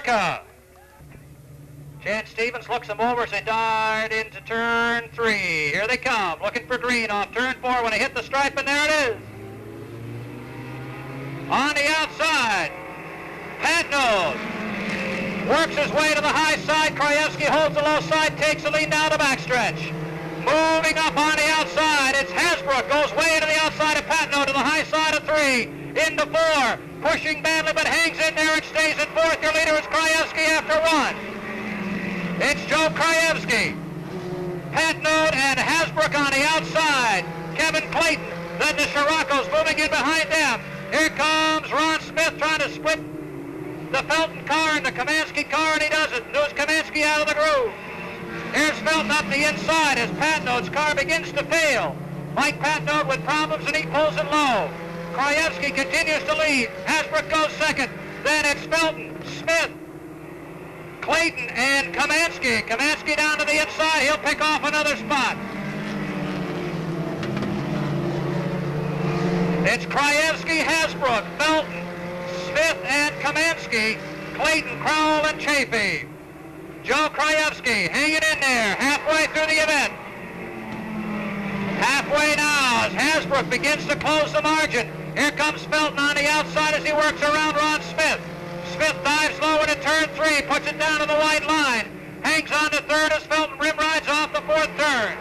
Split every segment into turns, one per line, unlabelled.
America. Chad Stevens looks them over as they dart into turn 3. Here they come, looking for green off turn 4 when they hit the stripe, and there it is. On the outside, Pat Nose works his way to the high side. Krajewski holds the low side, takes the lead down the backstretch. Moving up on the outside, it's Hasbrook, goes way to the outside of Patno to the high side of 3, into 4, pushing badly but hangs in there and stays in 4th. Your leader is Krajewski after 1. It's Joe Krajewski, Patno and Hasbrook on the outside. Kevin Clayton, then the Scirocco's moving in behind them. Here comes Ron Smith trying to split the Felton car and the Kamansky car, and he doesn't. Moves Kamansky out of the groove. Here's Felton up the inside as Patnode's car begins to fail. Mike Patnode with problems, and he pulls it low. Krajewski continues to lead. Hasbrook goes second. Then it's Felton, Smith, Clayton, and Kamansky. Kamansky down to the inside. He'll pick off another spot. It's Krajewski, Hasbrook, Felton, Smith, and Kamansky, Clayton, Crowell, and Chafee. Joe Krajewski hanging in there halfway through the event. Halfway now as Hasbrook begins to close the margin. Here comes Felton on the outside as he works around Ron Smith. Smith dives low into turn 3, puts it down to the white line. Hangs on to 3rd as Felton rim rides off the 4th turn.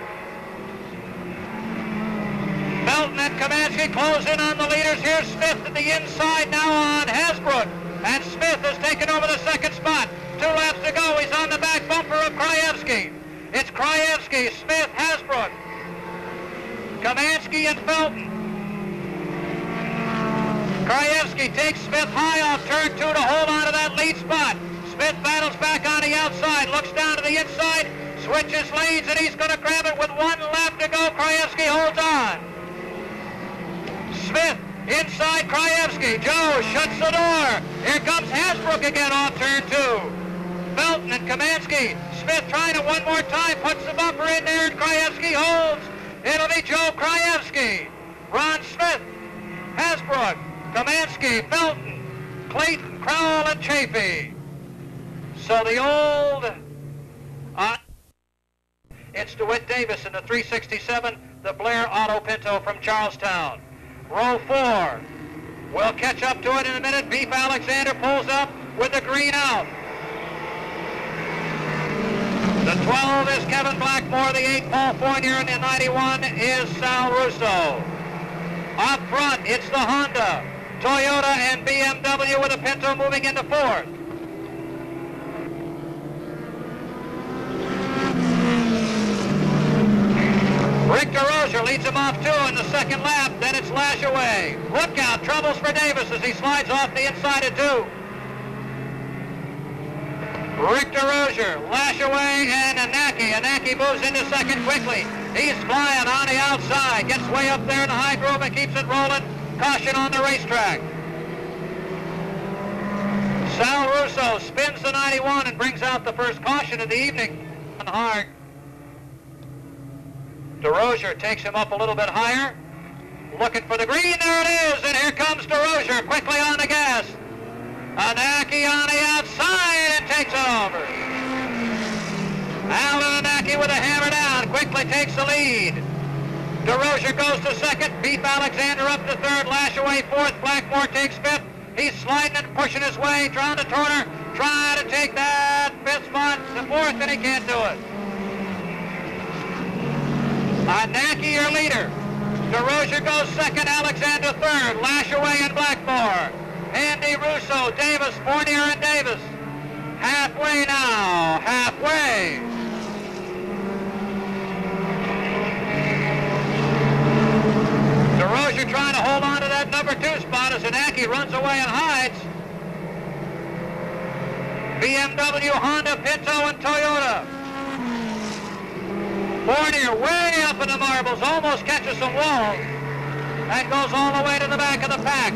Felton and Kamansky close in on the leaders. Here's Smith at the inside now on Hasbrook. And Smith has taken over the 2nd spot. 2 laps to go. He's on the back bumper of Krajewski. It's Krajewski, Smith, Hasbrook, Kamansky, and Felton. Krajewski takes Smith high off turn 2 to hold on to that lead spot. Smith battles back on the outside, looks down to the inside, switches lanes, and he's going to grab it with 1 lap to go. Krajewski holds on. Smith inside Krajewski. Joe shuts the door. Here comes Hasbrook again off turn 2. Felton and Kamansky. Smith trying it one more time, puts the bumper in there, and Krajewski holds. It'll be Joe Krajewski, Ron Smith, Hasbrook, Kamansky, Felton, Clayton, Crowell, and Chafee. So the old... it's DeWitt Davis in the 367, the Blair Auto Pinto from Charlestown. Row 4. We'll catch up to it in a minute. Beef Alexander pulls up with the green out. The 12 is Kevin Blackmore, the 8 Paul Fournier, and the 91 is Sal Russo. Up front, it's the Honda, Toyota, and BMW with a Pinto moving into 4th. Rick DeRozier leads him off 2 in the 2nd lap, then it's Lash Away. Look out, troubles for Davis as he slides off the inside of 2. Rick DeRozier, Lash Away, and Anaki. Anaki moves into 2nd quickly. He's flying on the outside, gets way up there in the high groove and keeps it rolling. Caution on the racetrack. Sal Russo spins the 91 and brings out the first caution of the evening. Hard. DeRozier takes him up a little bit higher. Looking for the green, there it is, and here comes DeRozier quickly on the gas. Anaki on the outside and takes it over. Alan Anaki with a hammer down quickly takes the lead. DeRozier goes to 2nd. Beef Alexander up to 3rd. Lash Away 4th. Blackmore takes 5th. He's sliding and pushing his way. Trying to Turner. Trying to take that 5th spot to 4th, and he can't do it. Anaki your leader. DeRozier goes 2nd. Alexander 3rd. Lash Away and Blackmore. Andy Russo, Davis, Fournier, and Davis. Halfway now, halfway. DeRozier trying to hold on to that number 2 spot as Anaki runs away and hides. BMW, Honda, Pinto, and Toyota. Fournier way up in the marbles, almost catches some walls, and goes all the way to the back of the pack.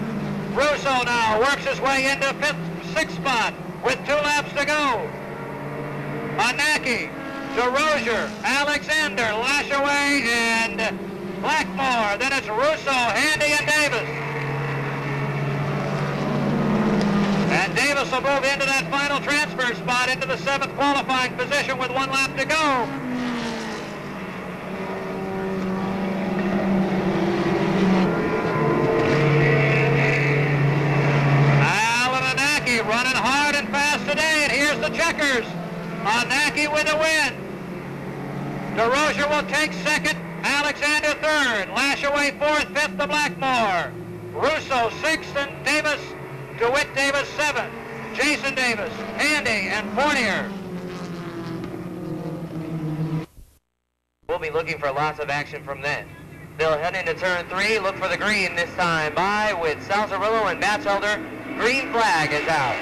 Russo now works his way into 5th, 6th spot with 2 laps to go. Anaki, DeRozier, Alexander, Lash Away, and Blackmore. Then it's Russo, Handy, and Davis. And Davis Davis will move into that final transfer spot into the 7th qualifying position with 1 lap to go. Running hard and fast today, and here's the checkers. Anaki with the win. DeRozier will take 2nd, Alexander 3rd, Lashaway 4th, 5th to Blackmore. Russo 6th, and Davis, DeWitt Davis 7th. Jason Davis, Handy, and Fournier. We'll be looking for lots of action from then. They'll head into turn 3, look for the green this time by with Salzarillo and Batchelder. Green flag is out.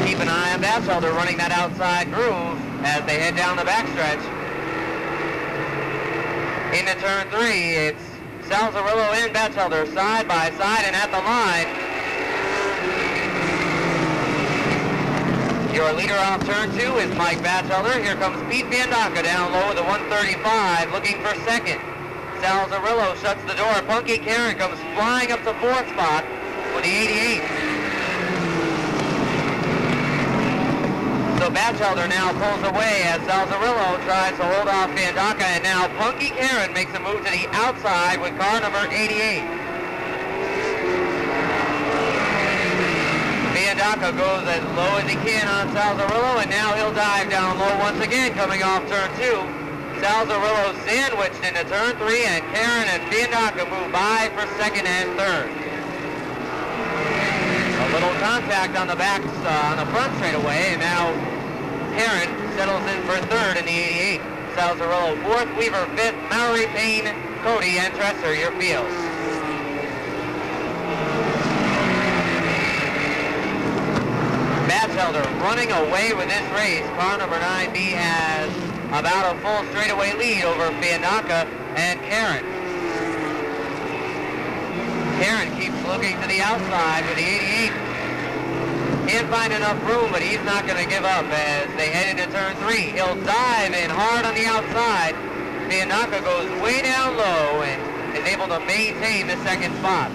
Keep an eye on Batchelder running that outside groove as they head down the backstretch. Into turn 3, it's Salzarillo and Batchelder side by side and at the line. Your leader off turn 2 is Mike Batchelder. Here comes Pete Viandaca down low with a 135, looking for 2nd. Salzarillo shuts the door. Punky Karen comes flying up to 4th spot with the 88. So Batchelder now pulls away as Salzarillo tries to hold off Viandaca, and now Punky Karen makes a move to the outside with car number 88. Viandaca goes as low as he can on Salzarillo, and now he'll dive down low once again coming off turn 2. Salzarillo sandwiched into turn 3, and Karen and Viandaca move by for 2nd and 3rd. A little contact on the back, on the front straightaway, and now Karen settles in for 3rd in the 88. Salzarillo 4th, Weaver 5th, Maury, Payne, Cody, and Tresser, your field. Batchelder running away with this race. Car number 9B has about a full straightaway lead over Viandaca and Karen. Karen keeps looking to the outside with the 88. Can't find enough room, but he's not going to give up as they head into turn 3. He'll dive in hard on the outside. Viandaca goes way down low and is able to maintain the 2nd spot.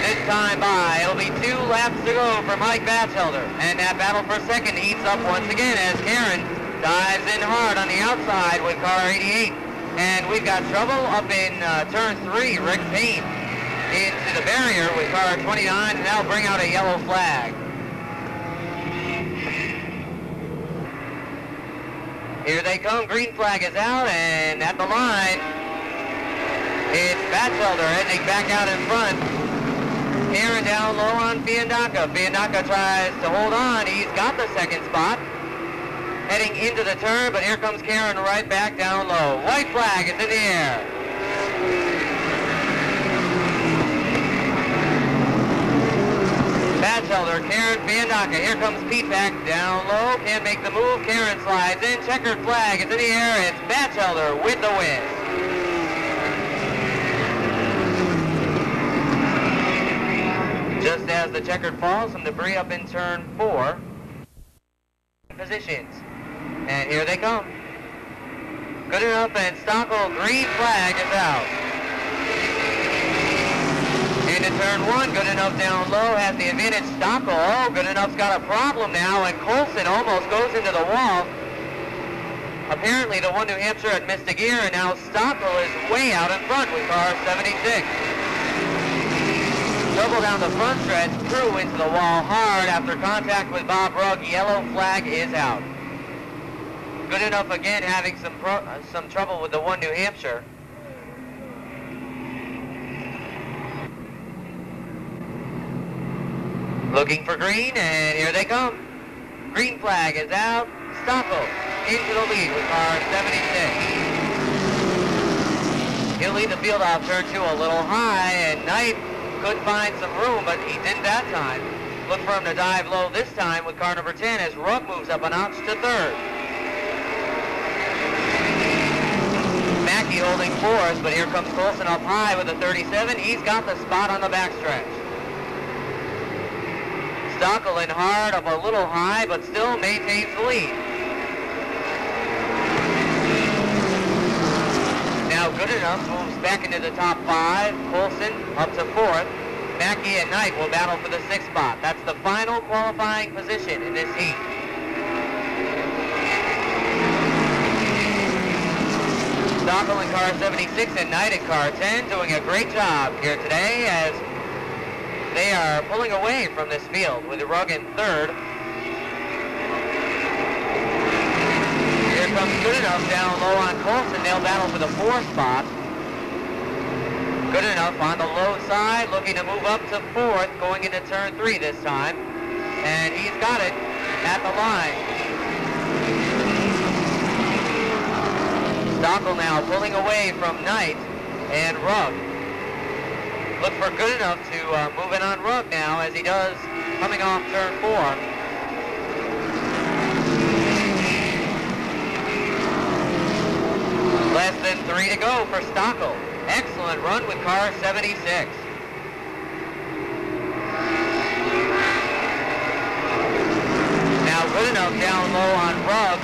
This time by, it'll be 2 laps to go for Mike Batchelder, and that battle for 2nd heats up once again as Karen dives in hard on the outside with car 88. And we've got trouble up in turn 3. Rick Payne into the barrier with car 29, and that'll bring out a yellow flag. Here they come. Green flag is out, and at the line, it's Batchelder edging back out in front. Karen down low on Viandaca. Viandaca tries to hold on. He's got the 2nd spot. Heading into the turn, but here comes Karen right back down low. White flag is in the air. Batchelder, Karen, Viandaca. Here comes Pete back down low. Can't make the move. Karen slides in. Checkered flag is in the air. It's Batchelder with the win. Just as the checkered falls, some debris up in turn 4. Positions. And here they come. Good enough, and Stockel, green flag is out. Into turn 1, good enough down low, has the advantage. Stockel, oh, good enough's got a problem now, and Colson almost goes into the wall. Apparently the one New Hampshire had missed a gear, and now Stockel is way out in front with car 76. Trouble down the front stretch, through into the wall hard after contact with Bob Rugg. Yellow flag is out. Good enough again, having some trouble with the one New Hampshire. Looking for green, and here they come. Green flag is out. Stockel into the lead with car 76. He'll lead the field off turn 2 a little high, and Knight could find some room, but he didn't that time. Look for him to dive low this time with car number 10 as Rugg moves up a notch to 3rd. Mackey holding 4th, but here comes Colson up high with a 37. He's got the spot on the backstretch. Stockel in hard, up a little high, but still maintains the lead. Now Good Enough moves
back into the top 5. Coulson up to 4th. Mackey and Knight will battle for the 6th spot. That's the final qualifying position in this heat. Stockel in car 76 and Knight in car 10 doing a great job here today as they are pulling away from this field with Rugg in 3rd. Here comes Goodenough down low on Coulson. They'll battle for the 4th spot. Goodenough on the low side, looking to move up to 4th, going into turn 3 this time. And he's got it at the line. Stockel now pulling away from Knight and Rugg. Look for Goodenough to move in on Rugg now as he does coming off turn 4. Less than 3 to go for Stockel. Excellent run with car 76. Now Goodenough down low on Rugg.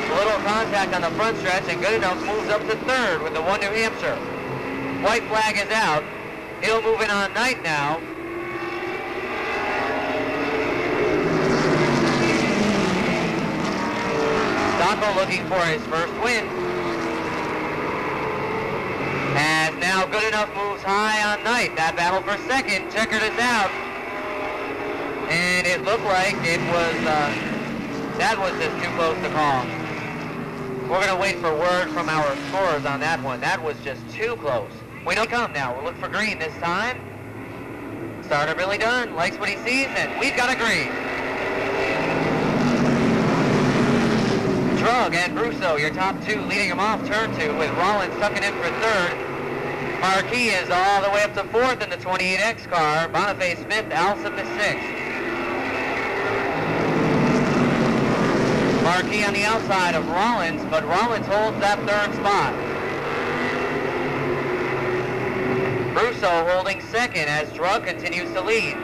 A little contact on the front stretch, and Goodenough moves up to 3rd with the 1 New Hampshire. White flag is out. He'll move in on Knight now. Stockel looking for his first win. As now Goodenough moves high on Knight. That battle for 2nd. Checkered is out. And it looked like it was, that was just too close to call. We're going to wait for word from our scorers on that one. That was just too close. We don't come now. We'll look for green this time. Starter Billy Dunn likes what he sees, and we've got a green. Drug and Brousseau, your top 2, leading him off turn 2 with Rollins tucking in for 3rd. Marquis is all the way up to 4th in the 28X car. Boniface Smith, Alsop to 6th. Marquis on the outside of Rollins, but Rollins holds that 3rd spot. Brousseau holding 2nd as Drug continues to lead.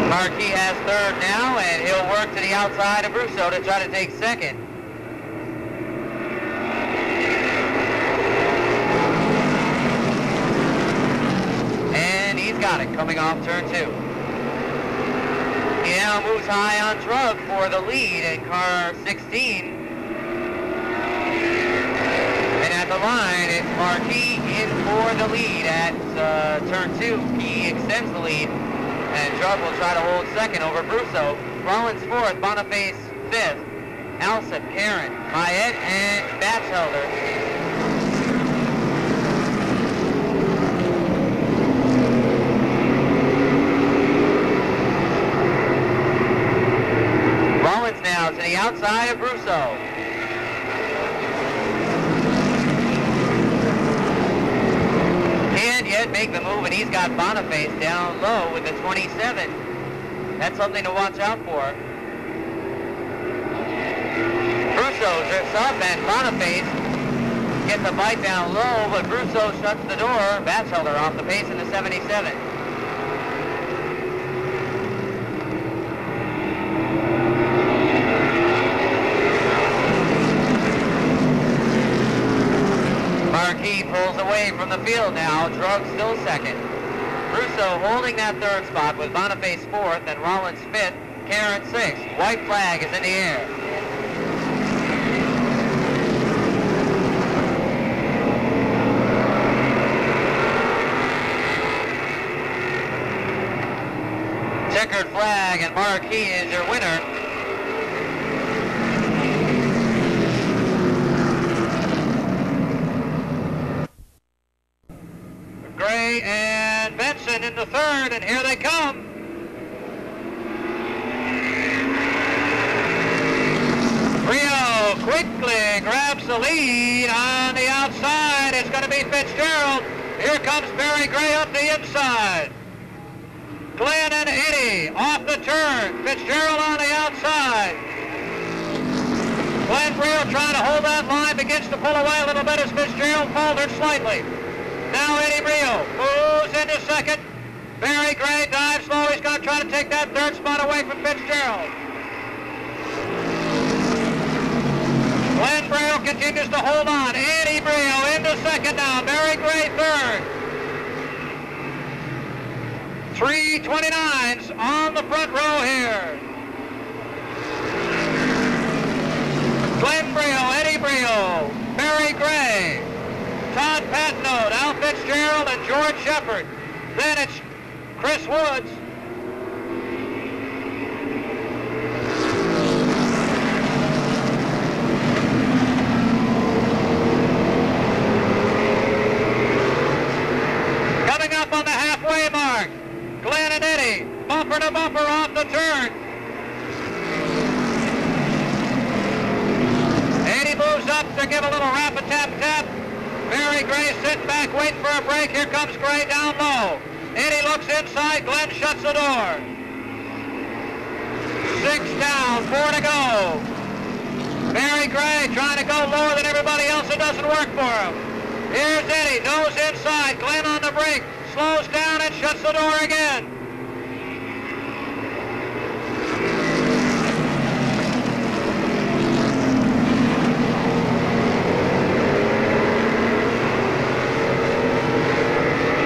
Marquis has 3rd now, and he'll work to the outside of Brousseau to try to take 2nd. And he's got it coming off turn 2. He now moves high on Drug for the lead in car 16. And at the line, it's Marquis in for the lead at turn 2. He extends the lead. And Drug will try to hold 2nd over Brousseau. Rollins 4th, Boniface 5th, Alsop, Karen, Mayette, and Batchelder. Rollins now to the outside of Brousseau. Can't yet make the move, and he's got Boniface down low with the 27. That's something to watch out for. Brousseau drifts up, and Boniface gets a bite down low, but Brousseau shuts the door. Batchelder off the pace in the 77. Marquis pulls away from the field now. Drug still 2nd. Brousseau holding that 3rd spot with Boniface 4th and Rollins 5th, Karen 6th. White flag is in the air. Checkered flag, and Marquis is your winner. Gray and Benson in the 3rd, and here they come. Rio quickly grabs the lead on the outside. It's going to be Fitzgerald. Here comes Barry Gray up the inside. Glenn and Eddie off the turn. Fitzgerald on the outside. Glenn Rio trying to hold that line, begins to pull away a little bit as Fitzgerald faltered slightly. Now Eddie Rio moves into 2nd. Barry Gray dives low. He's going to try to take that 3rd spot away from Fitzgerald.
Glenn Braille continues to hold on. Eddie Braille into second now. Barry Gray third. 329s on the front row here. Glenn Braille, Eddie Braille, Barry Gray, Todd Patnode, Al Fitzgerald, and George Shepard. Then it's Chris Woods. Coming up on the halfway mark, Glenn and Eddie, bumper to bumper off the turn. Eddie moves up to give a little rapid tap. Barry Gray sitting back waiting for a break. Here comes Gray down low. Eddie looks inside. Glenn shuts the door. 6 down, 4 to go. Barry Gray trying to go lower than everybody else. It doesn't work for him. Here's Eddie, nose inside. Glenn on the brake. Slows down and shuts the door again.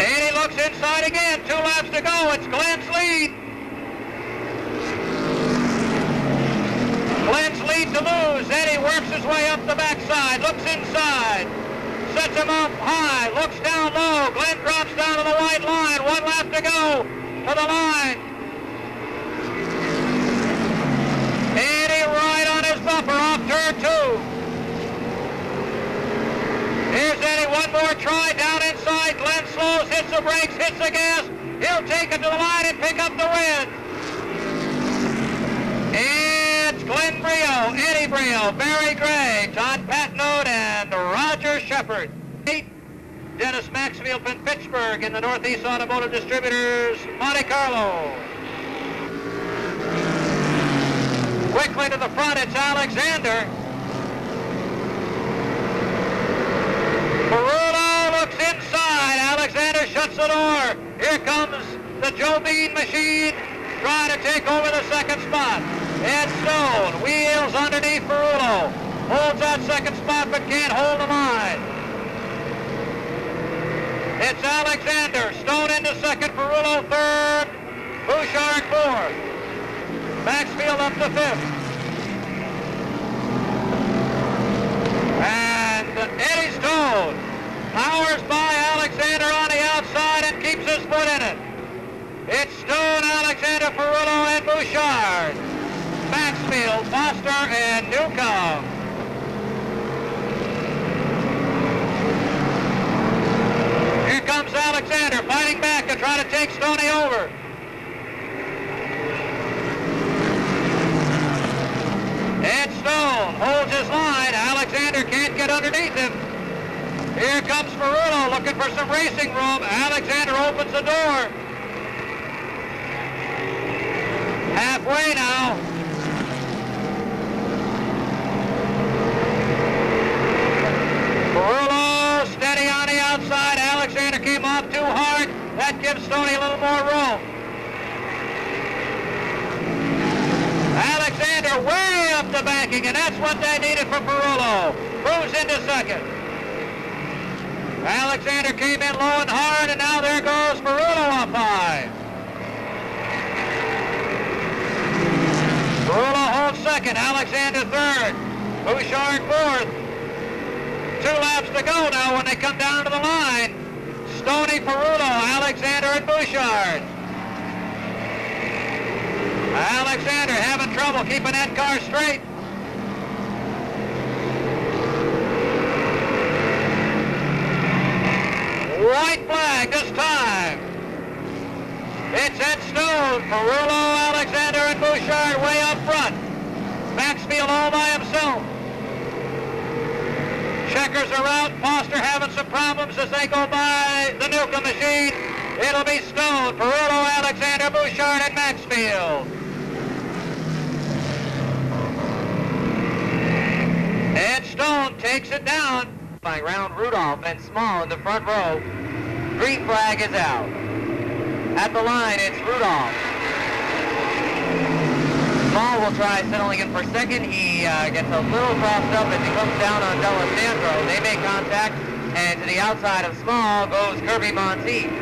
Eddie looks inside again. 2 laps to go. It's Glenn's lead. Glenn's lead to lose. Eddie works his way up the backside. Looks inside. Sets him up high, looks down low. Glenn drops down to the white line. 1 lap to go to the line. Eddie right on his bumper off turn 2. Here's Eddie, one more try down inside. Glenn slows, hits the brakes, hits the gas. He'll take it to the line and pick up the win. It's Glenn Brio, Eddie Brio, Barry Gray, Todd Patnode, and Roger Shepard. Dennis Maxfield from Pittsburgh in the Northeast Automotive Distributors, Monte Carlo. Quickly to the front, it's Alexander. Perullo looks inside. Alexander shuts the door. Here comes the Joe Bean machine trying to take over the second spot. Ed Stone wheels underneath Perullo. Holds that second spot but can't hold the line. It's Alexander. Stone into second. Perullo third. Bouchard fourth. Maxfield up to fifth. And Eddie Stone powers by Alexander on the outside and keeps his foot in it. It's Stone, Alexander, Perullo, and Bouchard. Maxfield, Foster, and Newcomb. Here comes Alexander fighting back to try to take Stoney over. Ed Stone holds his line. Alexander can't get underneath him. Here comes Perullo looking for some racing room. Alexander opens the door. Halfway now. Perullo steady on the outside. Alexander came off too hard. That gives Stoney a little more room. Alexander way up the banking, and that's what they needed from Perullo. Moves into second. Alexander came in low and hard, and now there goes Perullo up high. Perullo holds second. Alexander third. Bouchard fourth. 2 laps to go now when they come down to the line. Stoney, Perullo, Alexander, and Bouchard. Alexander having trouble keeping that car straight. White flag this time. It's Ed Stone, Perullo, Alexander, and Bouchard way up front. Maxfield all by himself. Checkers are out. Foster having some problems as they go by the Newcomb machine. It'll be Stone, Perullo, Alexander, Bouchard, and Maxfield. Ed Stone takes it down.
Round Rudolph and Small in the front row. Green flag is out. At the line, it's Rudolph. Small will try settling in for second. He gets a little crossed up as he comes down on D'Alessandro. They make contact, and to the outside of Small goes Kirby Monteith.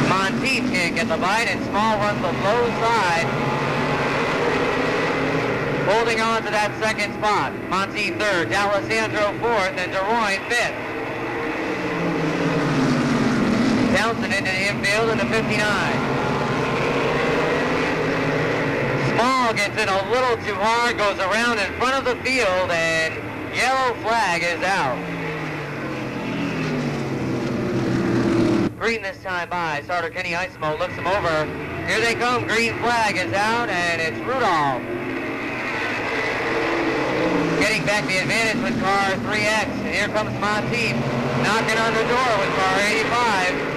Monteith can't get the bite, and Small runs the low side, holding on to that second spot. Monteith third, D'Alessandro fourth, and DeRoy fifth. Townsend into the infield in the 59. Small gets in a little too hard, goes around in front of the field, and yellow flag is out. Green this time by. Starter Kenny Ismo looks him over. Here they come. Green flag is out, and it's Rudolph. Getting back the advantage with car 3X. And here comes Monteith, knocking on the door with car 85.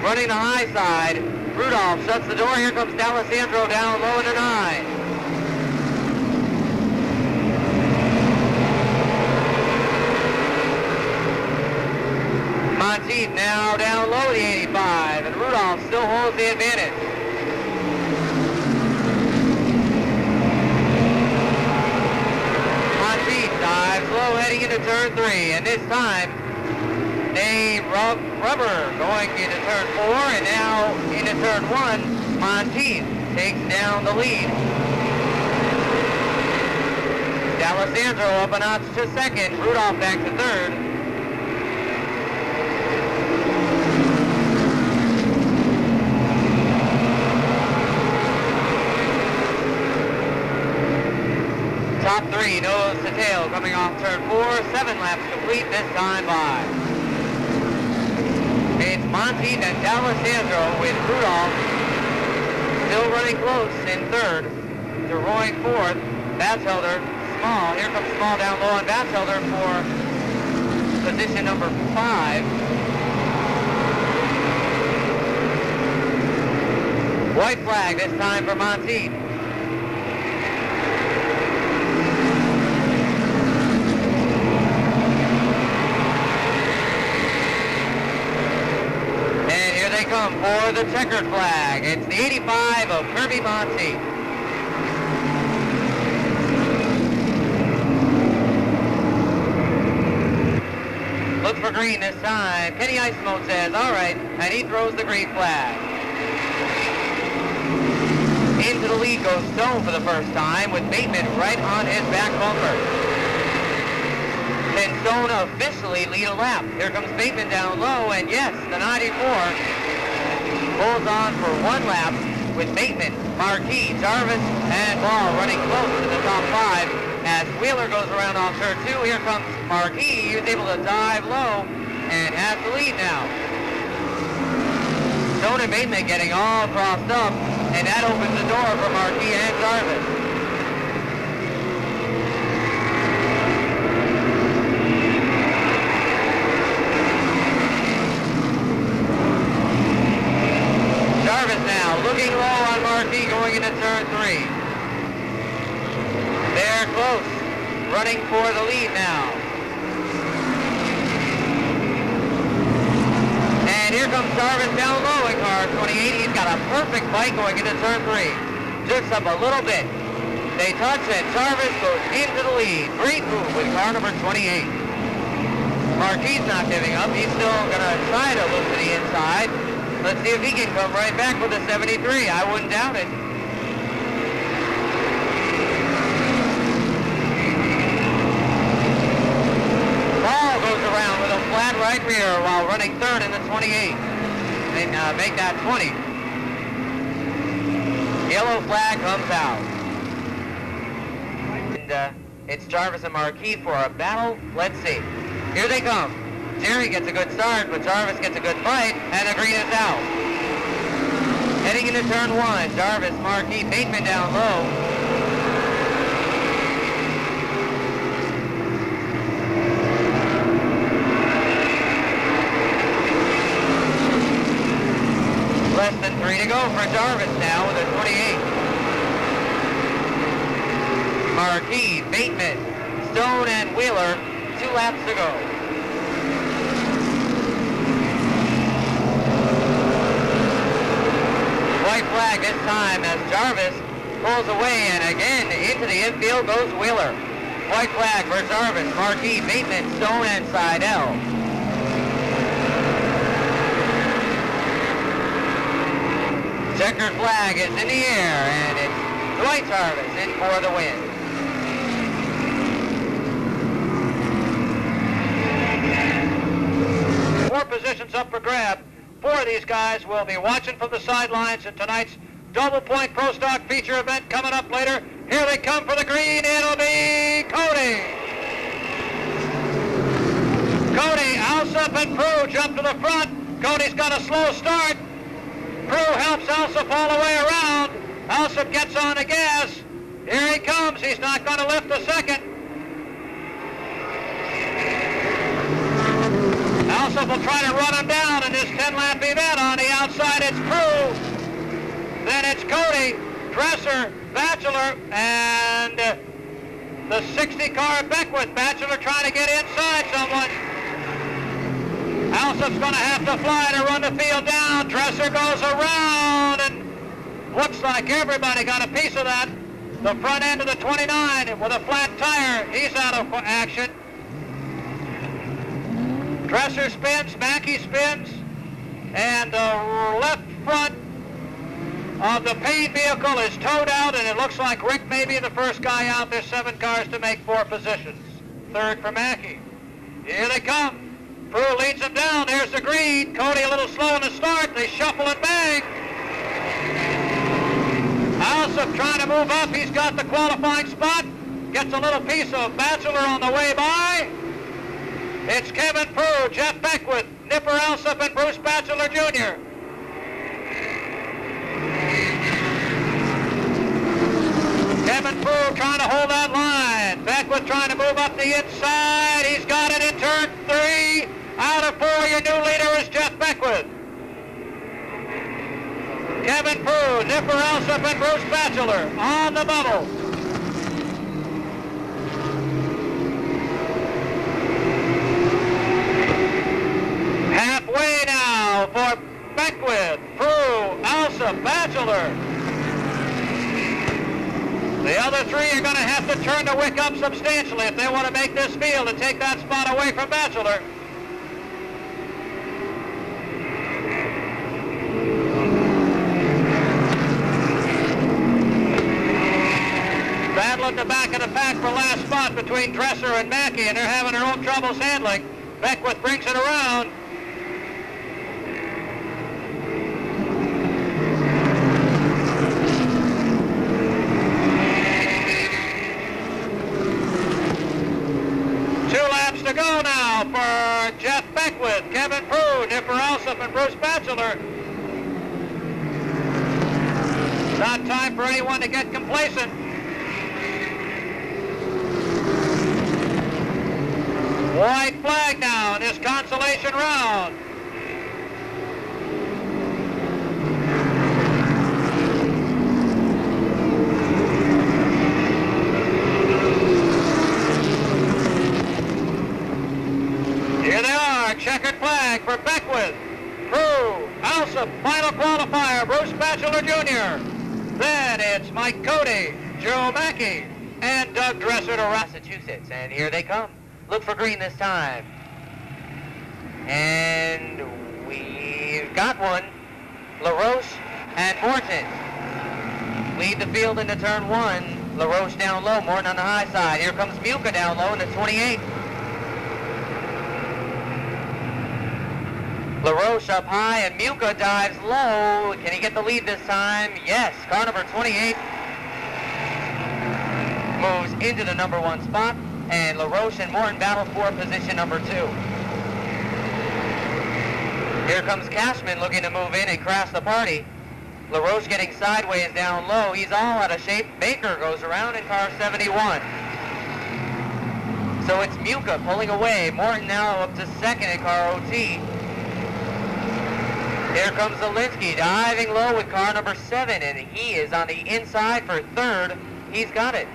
Running the high side. Rudolph shuts the door. Here comes D'Alessandro down low in the 9. Monteith now down low the 85, and Rudolph still holds the advantage. Monteith dives low heading into turn 3, and this time they rubber going into turn 4, and now into turn 1, Monteith takes down the lead. D'Alessandro up a notch to second, Rudolph back to third. Top 3 nose to tail coming off turn 4, 7 laps complete this time by. It's Monteith and D'Alessandro with Rudolph still running close in third. DeRoy fourth. Batchelder, Small. Here comes Small down low on Batchelder for position number 5. White flag this time for Monteith. Come for the checkered flag. It's the 85 of Kirby Monteith. Looks for green this time. Kenny Ismo says, all right, and he throws the green flag. Into the lead goes Stone for the first time with Bateman right on his back bumper. Can Stone officially lead a lap? Here comes Bateman down low, and yes, the 94 pulls on for 1 lap with Bateman, Marquis, Jarvis, and Ball running close to the top 5 as Wheeler goes around off turn 2. Here comes Marquis. He was able to dive low and has the lead now. Stone and Bateman getting all crossed up, and that opens the door for Marquis and Jarvis. Jarvis now looking low on Marquis going into turn 3. They're close, running for the lead now. And here comes Jarvis down low in car 28. He's got a perfect bite going into turn 3. Jerks up a little bit. They touch, and Jarvis goes into the lead. Great move with car number 28. Marquis not giving up. He's still going to try to look to the inside. Let's see if he can come right back with a 73. I wouldn't doubt it. Ball goes around with a flat right rear while running third in the 28. They make that 20. Yellow flag comes out. And it's Jarvis and Marquis for a battle. Let's see. Here they come. Jerry gets a good start, but Jarvis gets a good fight, and the green is out. Heading into turn 1, Jarvis, Marquis, Bateman down low. Less than 3 to go for Jarvis now with a 28. Marquis, Bateman, Stone, and Wheeler, 2 laps to go. flag this time as Jarvis pulls away, and again into the infield goes Wheeler. White flag for Jarvis, Marquis, Bateman, Stone, and Seidel. Checkered flag is in the air, and it's Dwight Jarvis in for the win.
Four positions up for grab. Four of these guys will be watching from the sidelines in tonight's double point pro stock feature event coming up later. Here they come for the green. It'll be Cody. Cody, Alsop and Prue jump to the front. Cody's got a slow start. Prue helps Alsop all the way around. Alsop gets on the gas. Here he comes. He's not going to lift a second. Alsop will try to run him down in this 10-lap event. On the outside, it's Prue. Then it's Cody, Dresser, Batchelor, and the 60 car Beckwith. Batchelor trying to get inside someone. Alsop's going to have to fly to run the field down. Dresser goes around, and looks like everybody got a piece of that. The front end of the 29 with a flat tire, he's out of action. Dresser spins, Mackey spins, and the left front of the Payne vehicle is towed out, and it looks like Rick may be the first guy out. There's 7 cars to make 4 positions. Third for Mackey. Here they come. Prue leads them down. There's the green. Cody a little slow in the start. They shuffle and bang. Alsop trying to move up. He's got the qualifying spot. Gets a little piece of Batchelor on the way by. It's Kevin Prue, Jeff Beckwith, Nipper Alsop, and Bruce Batchelor Jr. Kevin Prue trying to hold that line. Beckwith trying to move up the inside. He's got it in turn 3. Out of 4, your new leader is Jeff Beckwith. Kevin Prue, Nipper Alsop, and Bruce Batchelor on the bubble. Halfway now for Beckwith, Prue, Alsop, Batchelor. The other 3 are going to have to turn the wick up substantially if they want to make this field and take that spot away from Batchelor. Battling the back of the pack for last spot between Dresser and Mackey, and they're having their own troubles handling. Beckwith brings it around. To go now for Jeff Beckwith, Kevin Prue, Nipper Alsop, and Bruce Batchelor. Not time for anyone to get complacent. White flag now in this consolation round. Here they are, checkered flag for Beckwith, Prue, Alsop, final qualifier, Bruce Batchelor Jr. Then it's Mike Cody, Joe Mackey, and Doug Dresser to Massachusetts. And here they come. Look for green this time. And we've got one. LaRoche and Morton lead the field into turn 1. LaRoche down low, Morton on the high side. Here comes Muka down low in the 28. LaRoche up high, and Muka dives low. Can he get the lead this time? Yes. Car number 28 moves into the number 1 spot, and LaRoche and Morton battle for position number 2. Here comes Cashman looking to move in and crash the party. LaRoche getting sideways down low. He's all out of shape. Baker goes around in car 71. So it's Muka pulling away. Morton now up to second in car OT. Here comes Zielinski diving low with car number 7, and he is on the inside for third. He's got it.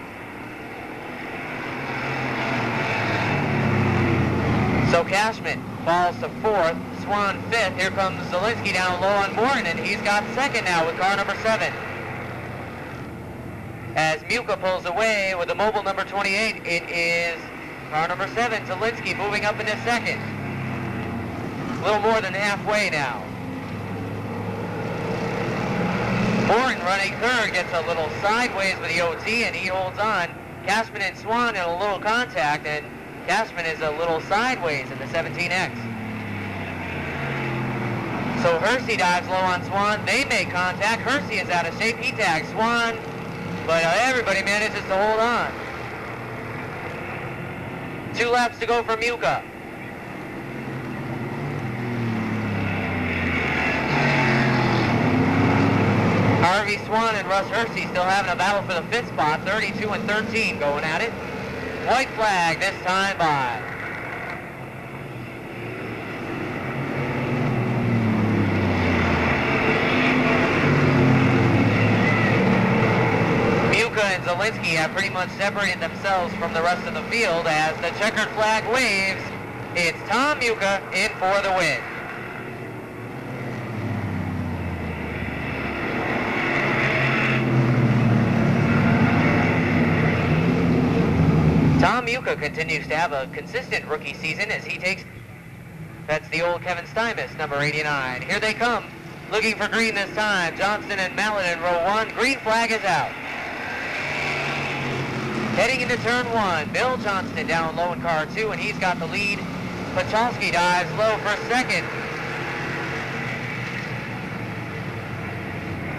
So Cashman falls to 4th.
Swan 5th. Here comes Zielinski down low on Morgan, and he's got 2nd now with car number 7. As Muka pulls away with the mobile number 28, it is car number 7, Zielinski, moving up into 2nd. A little more than halfway now. Morgan running 3rd, gets a little sideways with the OT, and he holds on. Cashman and Swan in a little contact, and Cashman is a little sideways in the 17X. So Hersey dives low on Swan. They make contact. Hersey is out of shape. He tags Swan, but everybody manages to hold on. 2 laps to go for Muka. Harvey Swan and Russ Hersey still having a battle for the 5th spot. 32 and 13 going at it. White flag this time by. Muka and Zielinski have pretty much separated themselves from the rest of the field as the checkered flag waves. It's Tom Muka in for the win. Tom Muka continues to have a consistent rookie season as he takes, that's the old Kevin Stuymus, number 89. Here they come, looking for green this time. Johnston and Mallet in row 1. Green flag is out. Heading into turn 1, Bill Johnston down low in car 2, and he's got the lead. Pachalski dives low for 2nd.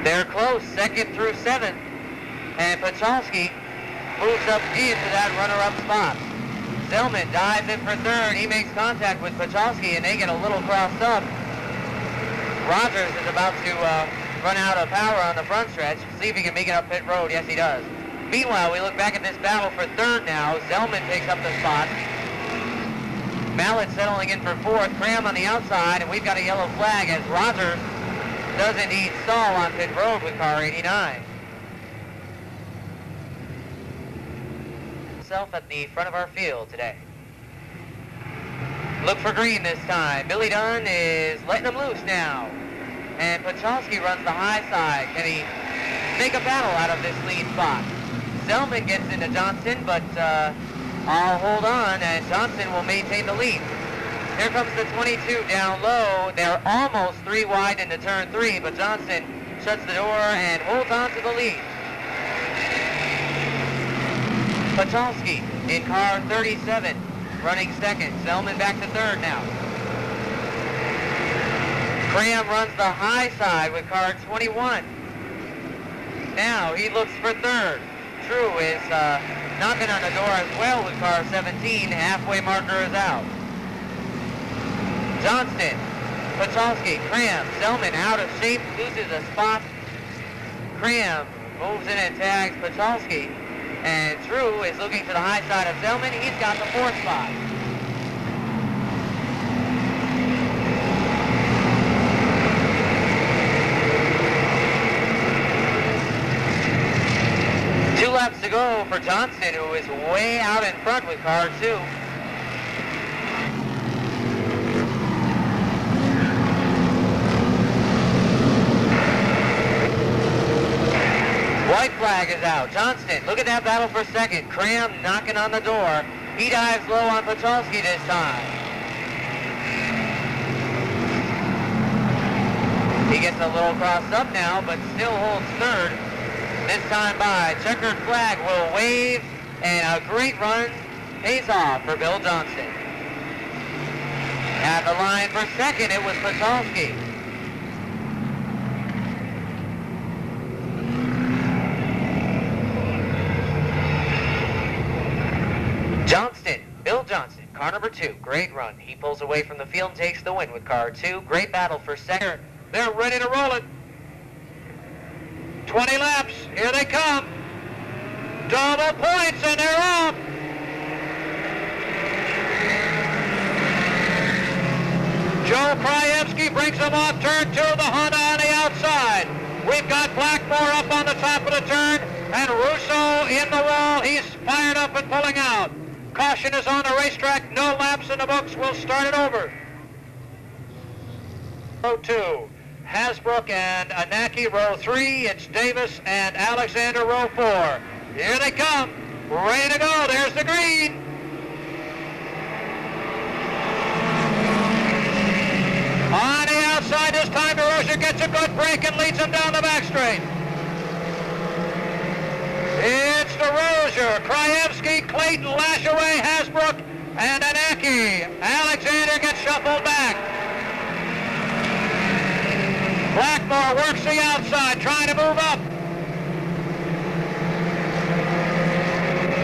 They're close, 2nd through 7th, and Pachalski moves up into that runner-up spot. Zellman dives in for 3rd. He makes contact with Pachalski, and they get a little crossed up. Rogers is about to run out of power on the front stretch. See if he can make it up pit road. Yes, he does. Meanwhile, we look back at this battle for 3rd now. Zellman takes up the spot. Mallet settling in for 4th. Cram on the outside, and we've got a yellow flag as Rogers does indeed stall on pit road with car 89. At the front of our field today. Look for green this time. Billy Dunn is letting him loose now. And Pachalski runs the high side. Can he make a battle out of this lead spot? Zellman gets into Johnston, but I'll hold on, and Johnston will maintain the lead. Here comes the 22 down low. They're almost 3 wide into turn 3, but Johnston shuts the door and holds on to the lead. Pachalski in car 37, running 2nd. Zellman back to 3rd now. Cram runs the high side with car 21. Now he looks for 3rd. True is knocking on the door as well with car 17. Halfway marker is out. Johnston, Pachalski, Cram, Zellman out of shape, loses a spot. Cram moves in and tags Pachalski. And True is looking to the high side of Zellman. He's got the 4th spot. Two laps to go for Johnston, who is way out in front with car 2. White flag is out. Johnston, look at that battle for 2nd. Cram knocking on the door. He dives low on Pachalski this time. He gets a little crossed up now, but still holds 3rd. This time by. Checkered flag will wave, and a great run pays off for Bill Johnston. At the line for 2nd, it was Pachalski. Johnston, Bill Johnston, car number 2, great run. He pulls away from the field, takes the win with car 2. Great battle for 2nd.
They're ready to roll it. 20 laps, here they come. Double points, and they're off. Joe Krajewski brings them off turn 2, the Honda on the outside. We've got Blackmore up on the top of the turn, and Russo in the wall. He's fired up and pulling out. Caution is on the racetrack. No laps in the books. We'll start it over. row 2. Hasbrook and Anaki, row 3. It's Davis and Alexander, row 4. Here they come. Ready to go. There's the green. On the outside this time, DeRozier gets a good break and leads him down the back straight. It's DeRozier, Krajewski, Clayton, Lashaway, Hasbrook, and Anaki. Alexander gets shuffled back. Blackmore works the outside, trying to move up.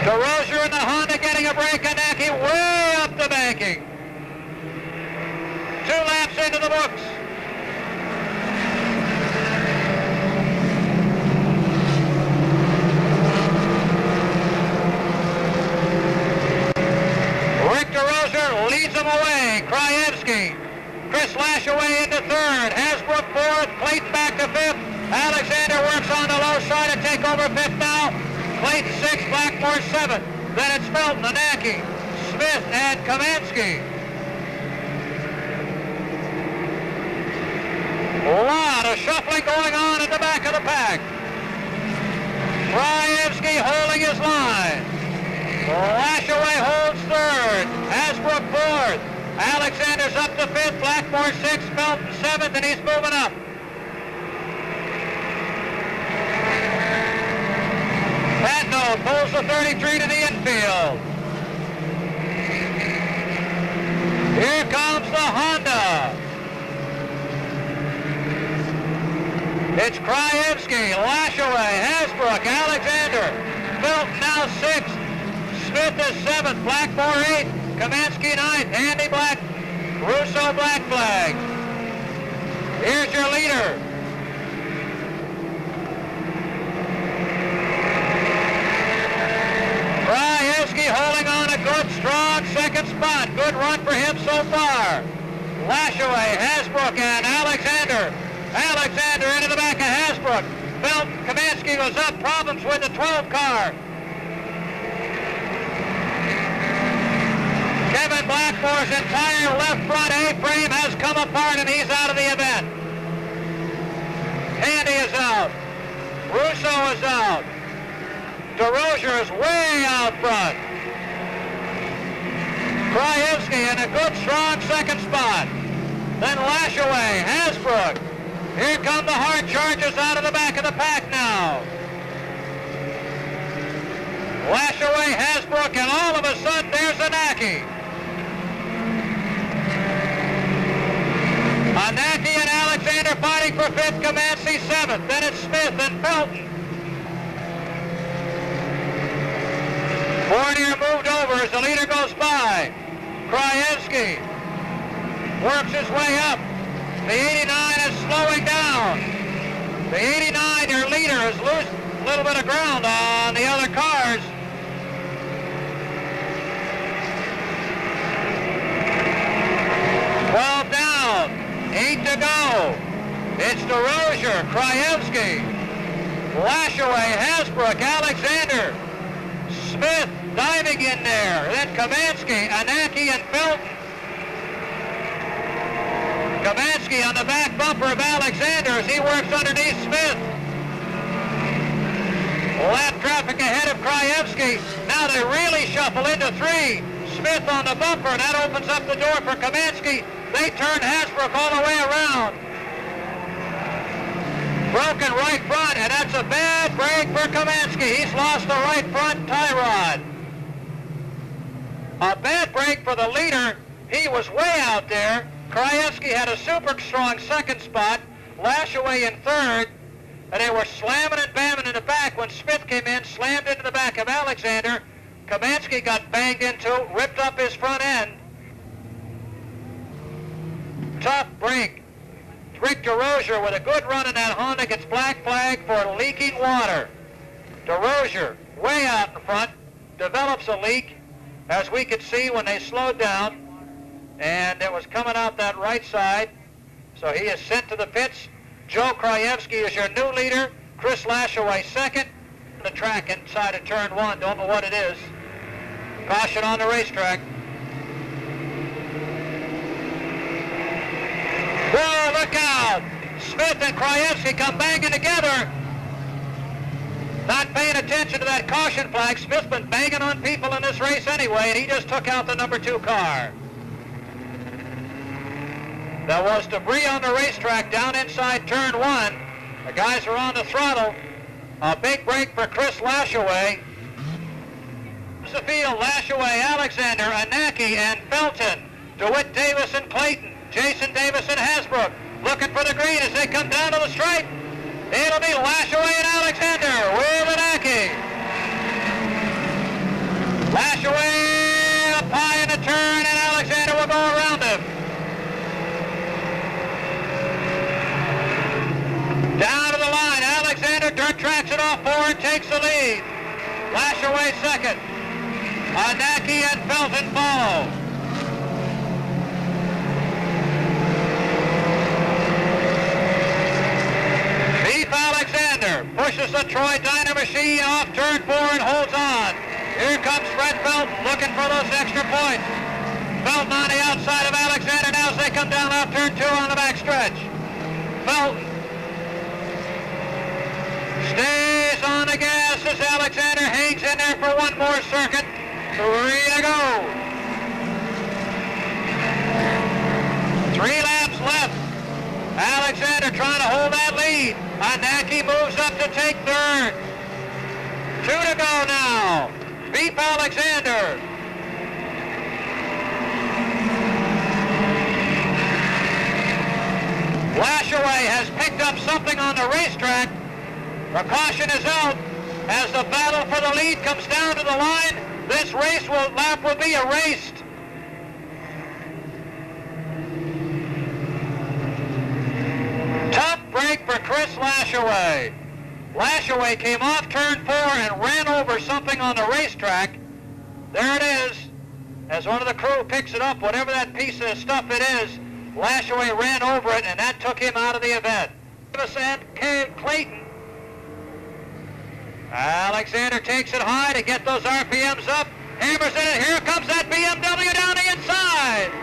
DeRozier in the Honda getting a break. Anaki way up the banking. 2 laps into the books. Rick DeRozier leads him away. Krajewski. Chris Lashaway into 3rd. Hasbrook 4th. Clayton back to 5th. Alexander works on the low side to take over 5th now. Clayton 6th. Blackmore 7th. Then it's Felton, Anaki, Smith, and Kamansky. A lot of shuffling going on at the back of the pack. Krajewski holding his line. Lashaway holds 3rd. Hasbrook 4th. Alexander's up to 5th. Blackmore 6th. Felton 7th, and he's moving up. Patno pulls the 33 to the infield. Here comes the Honda. It's Krajewski, Lashaway, Hasbrook, Alexander. Felton now 6th. Smith is 7th. Blackmore 8th. Kamansky 9th. Andy Black. Russo black flag. Here's your leader. Krajewski holding on a good, strong 2nd spot. Good run for him so far. Lashaway, Hasbrook, and Alexander. Alexander into the back of Hasbrook. Felton, Kamansky was up. Problems with the 12 car. Kevin Blackmore's entire left front A-frame has come apart and he's out of the event. Handy is out. Russo is out. DeRozier is way out front. Krajewski in a good, strong 2nd spot. Then Lashaway, Hasbrook. Here come the hard chargers out of the back of the pack now. Lashaway, Hasbrook, and all of a sudden there's Anaki. Anaki and Alexander fighting for 5th, Kamansky 7th. Then it's Smith and Felton. Fournier moved over as the leader goes by. Krajewski works his way up. The 89 is slowing down. The 89, your leader, has lost a little bit of ground on the other cars. Down, 8 to go. It's DeRozier, Krajewski, Lashaway, Hasbrook, Alexander, Smith diving in there. Then Kamansky, Anaki, and Felton. Kamansky on the back bumper of Alexander as he works underneath Smith. Lap traffic ahead of Krajewski. Now they really shuffle into 3. Smith on the bumper, and that opens up the door for Kamansky. They turn Hasbrook all the way around. Broken right front, and that's a bad break for Kamansky. He's lost the right front tie rod. A bad break for the leader. He was way out there. Krajewski had a super strong 2nd spot. Lashaway in 3rd. And they were slamming and bamming in the back when Smith came in, slammed into the back of Alexander. Kamansky got banged into, ripped up his front end. Tough break. Rick DeRozier with a good run in that Honda gets black flag for leaking water. DeRozier way out in front, develops a leak, as we could see when they slowed down, and it was coming out that right side. So he is sent to the pits. Joe Krajewski is your new leader. Chris Lashaway 2nd. The track inside of turn 1, don't know what it is. Caution on the racetrack. Whoa, look out! Smith and Krajewski come banging together. Not paying attention to that caution flag. Smith's been banging on people in this race anyway, and he just took out the number 2 car. There was debris on the racetrack down inside turn 1. The guys are on the throttle. A big break for Chris Lashaway. The field, Lashaway, Alexander, Anaki, and Felton. DeWitt, Davis, and Clayton. Jason Davis and Hasbrook looking for the green as they come down to the stripe. It'll be Lashaway and Alexander with Anaki. Lashaway up high in the turn, and Alexander will go around him. Down to the line, Alexander dirt tracks it off forward, takes the lead. Lashaway second. Anaki and Felton follow. Beef Alexander pushes the Troy Dyna machine off turn 4 and holds on. Here comes Fred Felton looking for those extra points. Felton on the outside of Alexander now as they come down off turn 2 on the back stretch. Felton stays on the gas as Alexander hangs in there for one more circuit. 3 to go. 3 laps left. Alexander trying to hold that lead. Anaki moves up to take third. 2 to go now. Beef Alexander. Lashaway has picked up something on the racetrack. The caution is out as the battle for the lead comes down to the line. This lap will be erased. Tough break for Chris Lashaway. Lashaway came off turn 4 and ran over something on the racetrack. There it is. As one of the crew picks it up, whatever that piece of stuff it is, Lashaway ran over it, and that took him out of the event. Davis and Clayton. Alexander takes it high to get those RPMs up. Hammers in it. Here comes that BMW down the inside.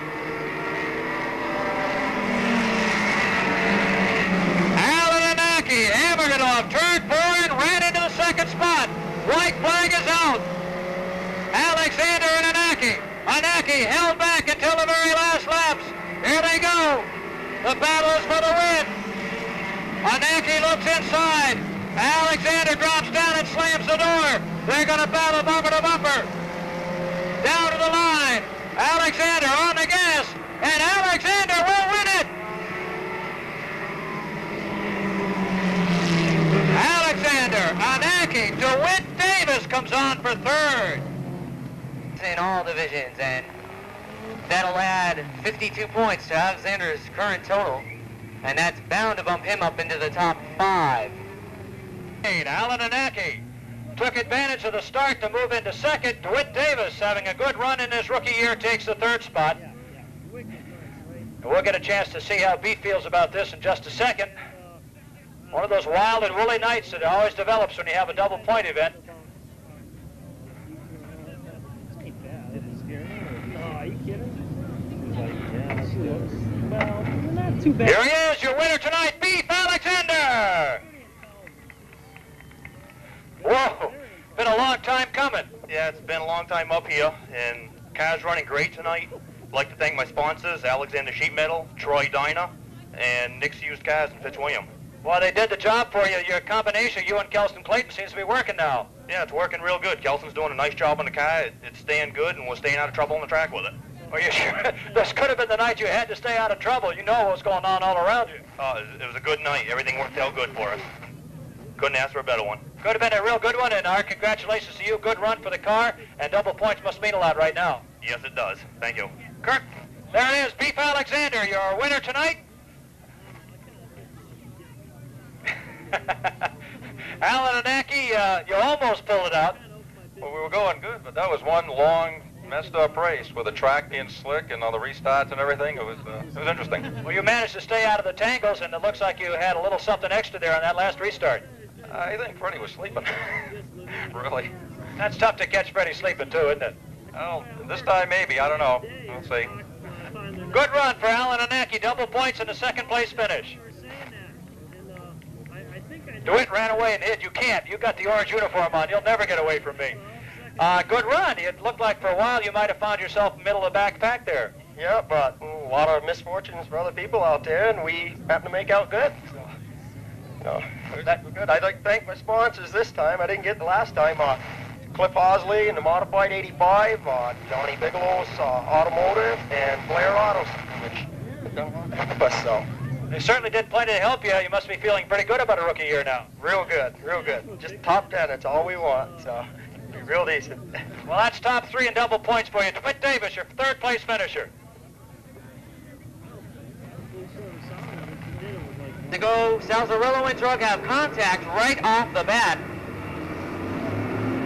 Alan Anaki hammered it off turn 4 and ran into the second spot. White flag is out. Alexander and Anaki. Anaki held back until the very last laps. Here they go. The battle is for the win. Anaki looks inside. Alexander drops down and slams the door. They're going to battle bumper to bumper. Down to the line. Alexander on the gas. And Alexander will win it. Alexander, Anaki, DeWitt Davis comes on for third.
In all divisions, and that'll add 52 points to Alexander's current total, and that's bound to bump him up into the top 5.
Alan Anaki took advantage of the start to move into second. DeWitt Davis, having a good run in his rookie year, takes the third spot. And we'll get a chance to see how Beef feels about this in just a second. One of those wild and woolly nights that always develops when you have a double point event. Here he is, your winner tonight, Beef Alexander! Whoa, been a long time coming.
Yeah, it's been a long time up here, and car's running great tonight. I'd like to thank my sponsors, Alexander Sheet Metal, Troy Dyna, and Nick's Used Cars in Fitzwilliam.
Well, they did the job for you. Your combination, you and Kelston Clayton, seems to be working now.
Yeah, it's working real good. Kelston's doing a nice job on the car. It's staying good, and we're staying out of trouble on the track with it.
Are you sure? This could have been the night you had to stay out of trouble. You know what was going on all around you.
It was a good night. Everything worked out good for us. Couldn't ask for a better one.
Could have been a real good one, and our congratulations to you. Good run for the car, and double points must mean a lot right now.
Yes, it does. Thank you.
Kirk, there it is, Beef Alexander, your winner tonight. Alan Anaki, you almost pulled it out.
Well, we were going good, but that was one long, messed up race with the track being slick and all the restarts and everything. It was interesting.
Well, you managed to stay out of the tangles, and it looks like you had a little something extra there on that last restart.
I think Freddie was sleeping. Really.
That's tough to catch Freddie sleeping, too, isn't it?
Well, this time maybe. I don't know. We'll see.
Good run for Alan Anaki. Double points in the second place finish. DeWitt ran away and hid. You can't. You got the orange uniform on. You'll never get away from me. Good run. It looked like for a while you might have found yourself middle of the back pack there.
Yeah, but a lot of misfortunes for other people out there, and we happened to make out good. So, that was good. I'd like to thank my sponsors this time. I didn't get the last time. Cliff Hosley and the Modified 85, Johnny Bigelow's Automotive, and Blair Autos, which done a lot to help us, so.
They certainly did plenty to help you. You must be feeling pretty good about a rookie year now.
Real good, real good. Just top 10, that's all we want, so be real decent.
Well, that's top 3 in double points for you. DeWitt Davis, your third place finisher.
To go, Salzarello and Drug have contact right off the bat.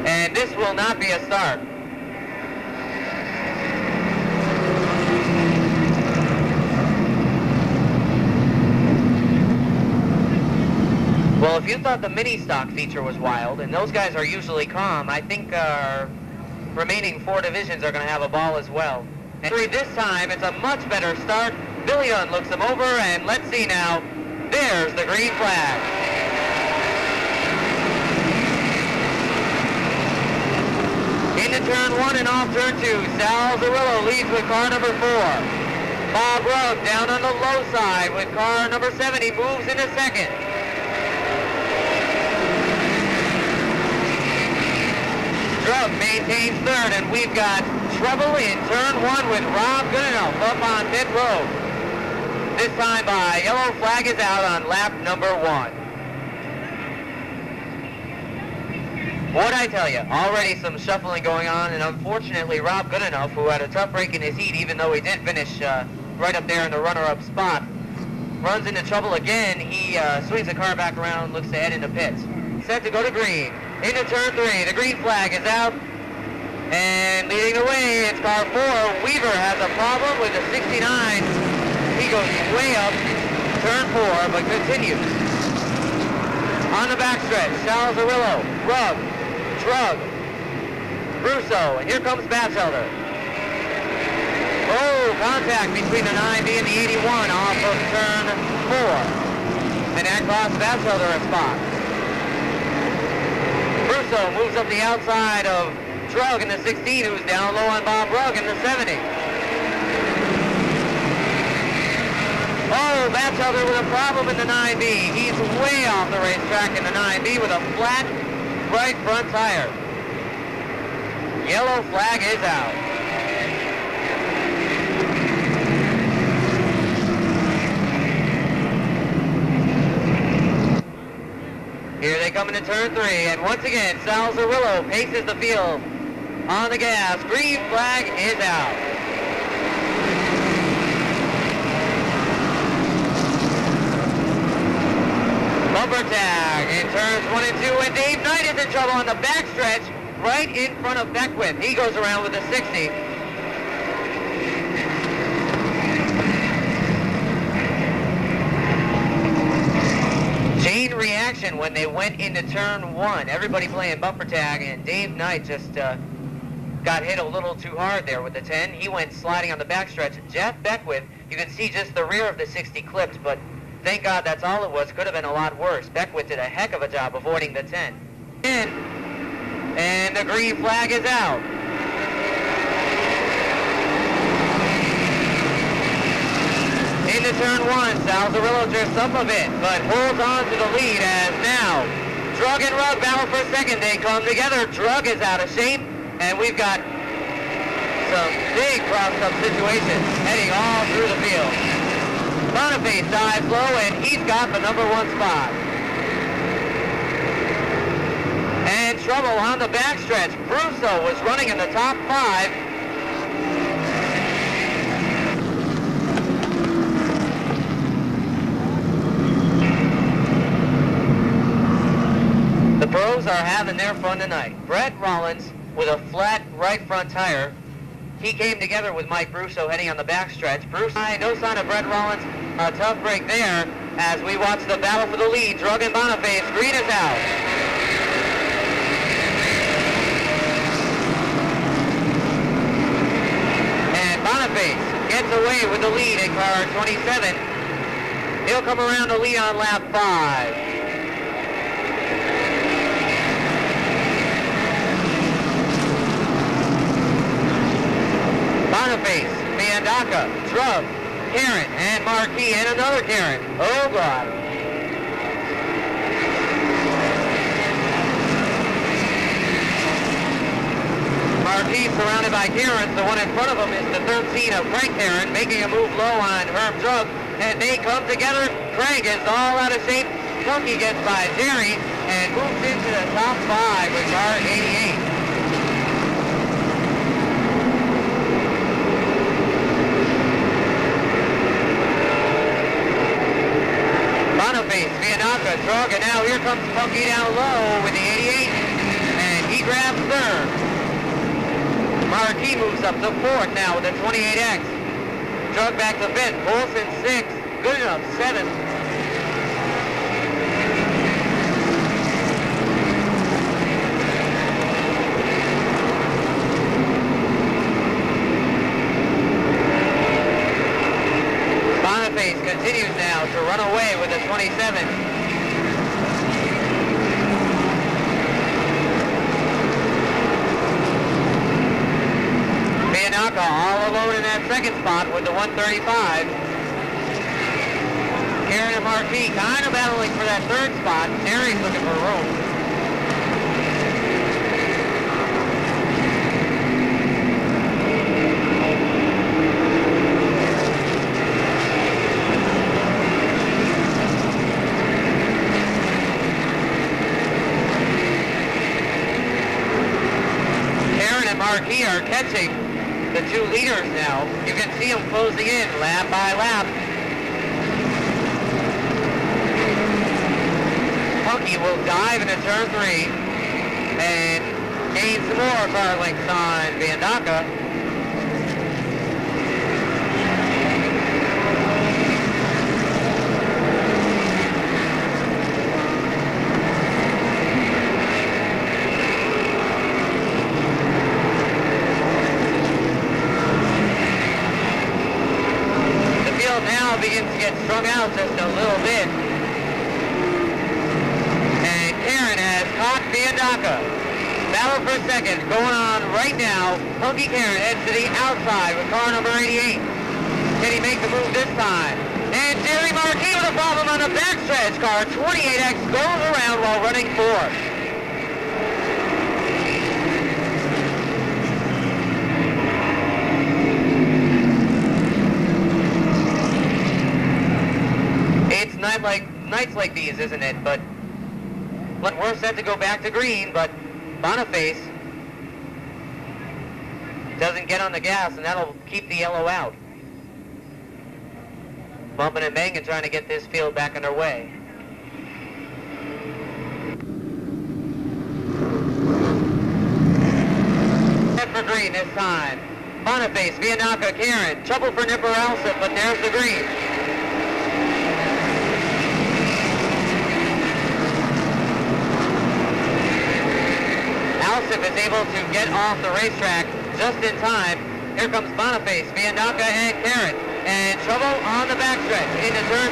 And this will not be a start. Well, if you thought the mini stock feature was wild, and those guys are usually calm, I think our remaining 4 divisions are going to have a ball as well. And this time, it's a much better start. Billy Dunn looks them over, and let's see now. There's the green flag. Into turn 1 and off turn 2, Salzarello leads with car number 4. Bob Rugg down on the low side with car number 7. He moves into second. Drug maintains third, and we've got trouble in turn 1 with Rob Goodenough up on pit road. This time by yellow flag is out on lap number 1. What'd I tell you? Already some shuffling going on, and unfortunately Rob Goodenough, who had a tough break in his heat, even though he did finish right up there in the runner-up spot, runs into trouble again. He swings the car back around, looks to head into pits. Set to go to green. Into turn 3, the green flag is out. And leading the way, it's car 4. Weaver has a problem with the 69. He goes way up, turn 4, but continues. On the backstretch, Salzarello, Rugg, Drug, Russo, and here comes Batchelder. Oh, contact between the 9B and the 81 off of turn 4. And that costs Batchelder a spot. Russo moves up the outside of Drug in the 16, who's down low on Bob Rugg in the 70. Oh, Batchelder with a problem in the 9B. He's way off the racetrack in the 9B with a flat right front tire. Yellow flag is out. Here they come into turn 3, and once again, Salzarello paces the field on the gas. Green flag is out. Bumper tag in turns 1 and 2, and Dave Knight is in trouble on the backstretch right in front of Beckwith. He goes around with a 60. Chain reaction when they went into turn 1. Everybody playing bumper tag, and Dave Knight just got hit a little too hard there with the 10. He went sliding on the backstretch. Jeff Beckwith, you can see just the rear of the 60 clipped, but thank God that's all it was. Could have been a lot worse. Beckwith did a heck of a job avoiding the 10. And the green flag is out. Into turn 1, Salzarello drifts up a bit, but holds on to the lead as now Drug and Rugg battle for second. They come together. Drug is out of shape, and we've got some big cross-up situations heading all through the field. Boniface dives low, and he's got the number 1 spot. And trouble on the backstretch. Russo was running in the top 5. The pros are having their fun tonight. Brett Rollins with a flat right front tire. He came together with Mike Russo heading on the backstretch. Bruce, no sign of Brett Rollins. A tough break there as we watch the battle for the lead. Drug and Boniface. Green is out. And Boniface gets away with the lead in car 27. He'll come around the lead on lap 5. Boniface, Viandaca, Drug, Karen, and Marquis, and another Karen. Oh, God. Marquis surrounded by Karens. The one in front of him is the 13 of Frank Karen, making a move low on Herb Drug, and they come together. Craig is all out of shape. Funky gets by Jerry and moves into the top 5 with car 88. Boniface, Viandaca, Drug, and now here comes Funky down low with the 88, and he grabs third. Marquis moves up to 4th now with the 28X. Drug back to 5th, Olsen 6th, good enough 7th. Boniface continues now to run away with the 27. Viandaca all alone in that second spot with the 135. Karen and Marquis kind of battling for that third spot. Terry's looking for room. Karen and Marquis are catching the 2 leaders now. You can see them closing in lap by lap. Funky will dive into turn 3 and gain some more car lengths on Viandaca. Now begins to get strung out just a little bit. And Karen has caught Viandaca. Battle for second going on right now. Funky Karen heads to the outside with car number 88. Can he make the move this time? And Jerry Marquis with a problem on the backstretch. Car 28X goes around while running 4th. Nights like these, isn't it? But we're set to go back to green, but Boniface doesn't get on the gas, and that'll keep the yellow out. Bumping and banging, trying to get this field back underway. Set for green this time. Boniface, Viandaca, Karen. Trouble for Nipper Alsip, but there's the green. Alsip is able to get off the racetrack just in time. Here comes Boniface, Viandaca, and Karen. And trouble on the backstretch into turn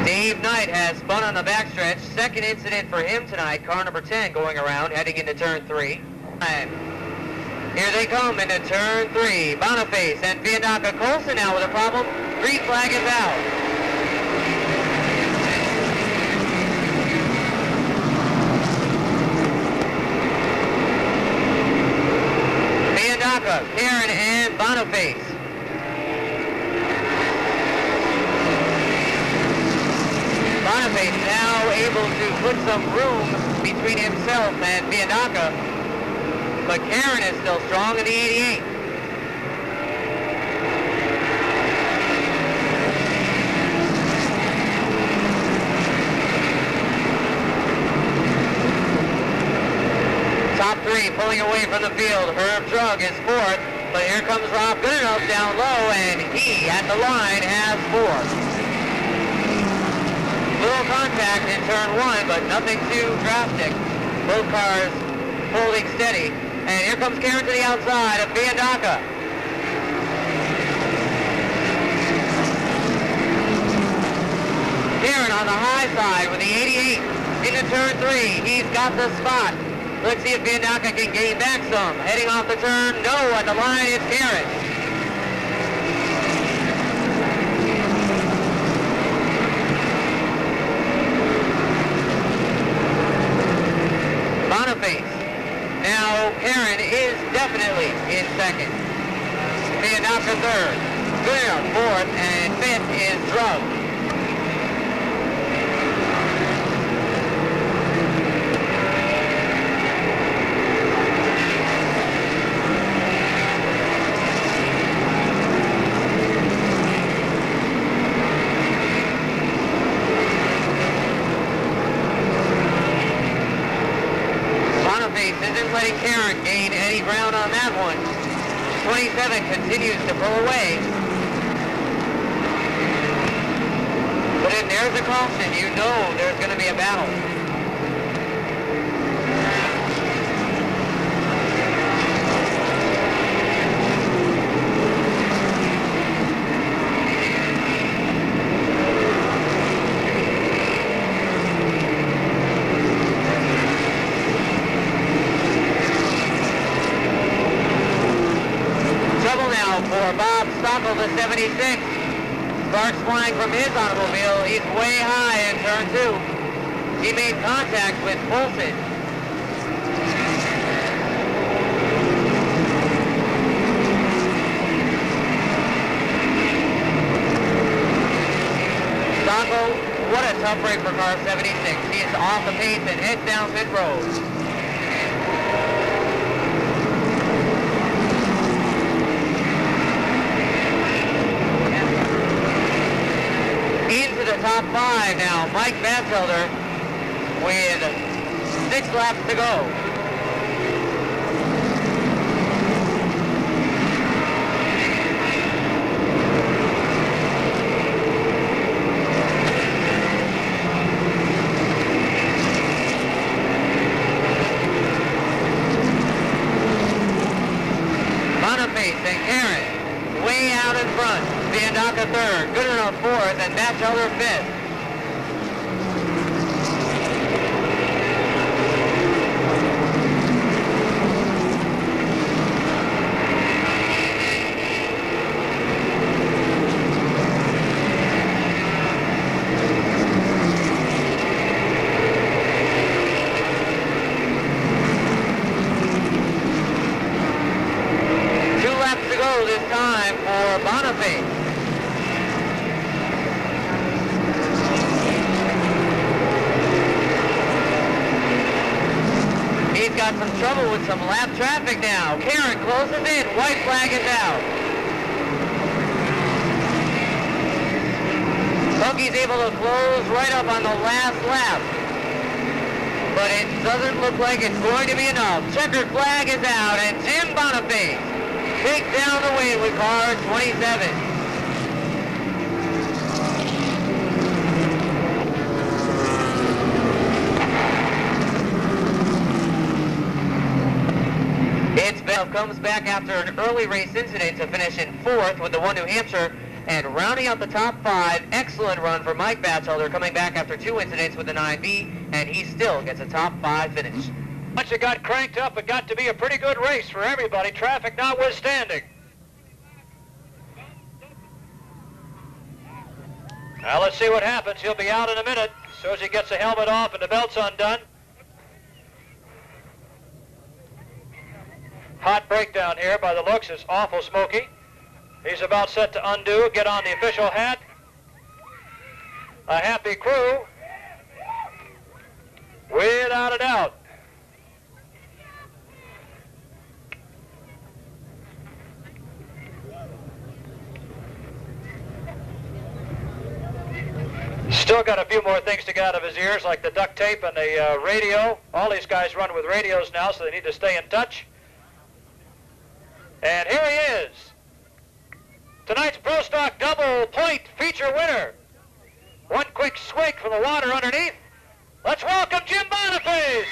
3. Dave Knight has spun on the backstretch. Second incident for him tonight. Car number 10 going around, heading into turn 3. Here they come into turn 3. Boniface and Viandaca. Colson now with a problem. Green flag is out. Karen and Boniface. Boniface now able to put some room between himself and Viandaca, but Karen is still strong in the 88. Top 3 pulling away from the field. Herb Drug is 4th, but here comes Rob Goodenough down low, and he at the line has 4th. Little contact in turn 1, but nothing too drastic. Both cars holding steady. And here comes Karen to the outside of Biandaca. Karen on the high side with the 88 into turn 3. He's got the spot. Let's see if Biandaca can gain back some. Heading off the turn. No, at the line it's Karen. Boniface. Now Karen is definitely in second. Biandaca third. Good fourth, and fifth is Drug. Isn't letting Karen gain any ground on that one. 27 continues to pull away. But if there's a caution, you know there's going to be a battle. For Bob Stockel, the 76. Sparks flying from his automobile. He's way high in turn 2. He made contact with Polson. Stockel, what a tough break for car 76. He is off the pace and heads down pit road. Into the top 5 now. Mike Batchelder with 6 laps to go. Boniface and Karen way out in front. Biandaca third, Goodenough fourth, and Batchelder fifth. Two laps to go this time for Boniface. He's got some trouble with some lap traffic now. Karen closes in. White flag is out. Punky's able to close right up on the last lap. But it doesn't look like it's going to be enough. Checkered flag is out, and Jim Boniface takes down the win with car 27. Comes back after an early race incident to finish in 4th with the 1 New Hampshire, and rounding out the top 5, excellent run for Mike Batchelder, coming back after 2 incidents with the 9B, and he still gets a top 5 finish.
Once it got cranked up, it got to be a pretty good race for everybody, traffic notwithstanding. Now let's see what happens. He'll be out in a minute as soon as he gets the helmet off and the belt's undone. Hot breakdown here by the looks. It's awful smoky. He's about set to undo, get on the official hat. A happy crew, without a doubt. Still got a few more things to get out of his ears, like the duct tape and the radio. All these guys run with radios now, so they need to stay in touch. And here he is, tonight's Pro Stock double point feature winner. One quick swig from the water underneath. Let's welcome Jim Boniface.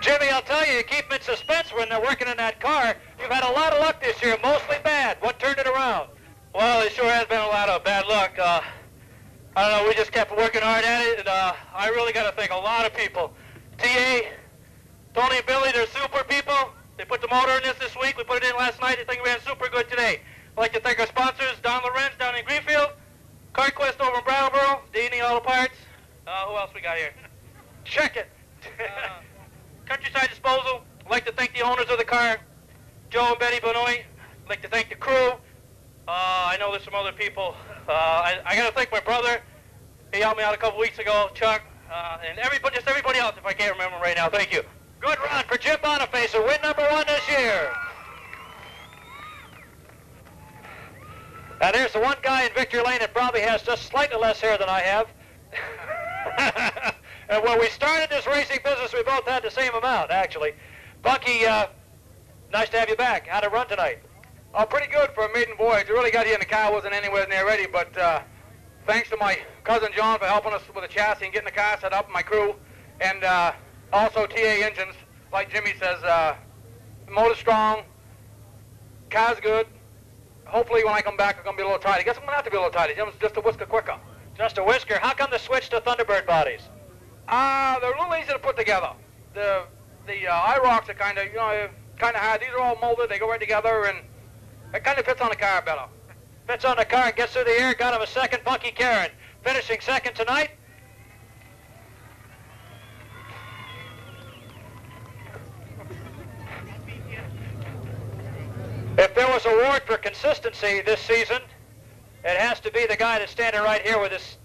Jimmy, I'll tell you, you keep them in suspense when they're working in that car. You've had a lot of luck this year, mostly bad. What turned it around?
Well, it sure has been a lot of bad luck. I don't know, we just kept working hard at it, and I really got to thank a lot of people. TA, Tony and Billy, they're super people. They put the motor in this week. We put it in last night. I think we ran super good today. I'd like to thank our sponsors, Don Lorenz down in Greenfield, CarQuest over in Brattleboro, Dini Auto Parts. Who else we got here? Check it. Countryside Disposal. I'd like to thank the owners of the car, Joe and Betty Benoit. I'd like to thank the crew. I know there's some other people. I got to thank my brother. He helped me out a couple weeks ago, Chuck, and just everybody else if I can't remember right now. Thank you.
Good run for Jim Boniface, win #1 this year. Now there's the one guy in Victory Lane that probably has just slightly less hair than I have. And when we started this racing business, we both had the same amount, actually. Bucky, nice to have you back. How'd it run tonight?
Oh, pretty good for a maiden voyage. We really got here and the car wasn't anywhere near ready, but thanks to my cousin John for helping us with the chassis and getting the car set up, and my crew, and also TA engines, like Jimmy says, motor's strong, car's good. Hopefully when I come back, I'm going to be a little tighter. I guess I'm going to have to be a little tighter. Just a whisker quicker.
Just a whisker. How come the switch to Thunderbird bodies?
They're a little easy to put together. The eye rocks are kind of hard. These are all molded. They go right together, and it kind of fits on the car better.
Fits on the car, gets through the air, got him a second, Bucky Karen. Finishing second tonight. If there was an award for consistency this season, it has to be the guy that's standing right here with this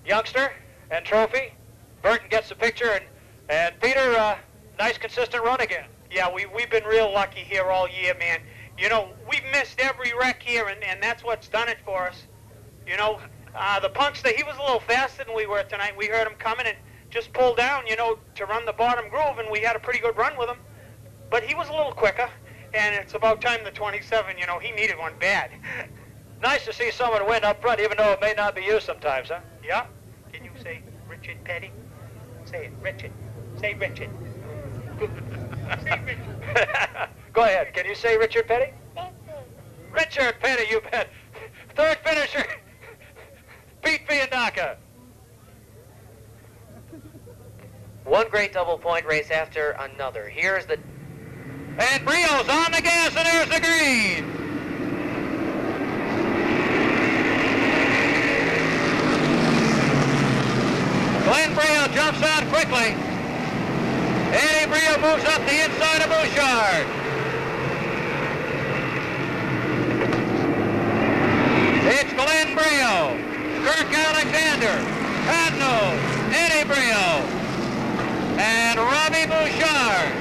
youngster and trophy. Burton gets the picture, and Peter, nice consistent run again.
Yeah, we've been real lucky here all year, man. You know, we've missed every wreck here, and that's what's done it for us. You know, the Punkster, he was a little faster than we were tonight. We heard him coming and just pulled down, you know, to run the bottom groove, and we had a pretty good run with him. But he was a little quicker, and it's about time the 27, you know, he needed one bad.
Nice to see someone win up front, even though it may not be you sometimes, huh?
Yeah. Can you say Richard Petty? Say it, Richard. Say Richard. Say Richard.
Go ahead. Can you say Richard Petty? Richard Petty, you bet. Third finisher, Pete Fiandaca.
One great double point race after another. Here's the...
And Brio's on the gas, and there's the green. Glenn Brio jumps out quickly. Eddie Brio moves up the inside of Bouchard. It's Glenn Brio, Kirk Alexander, Patno, Eddie Brio, and Robbie Bouchard.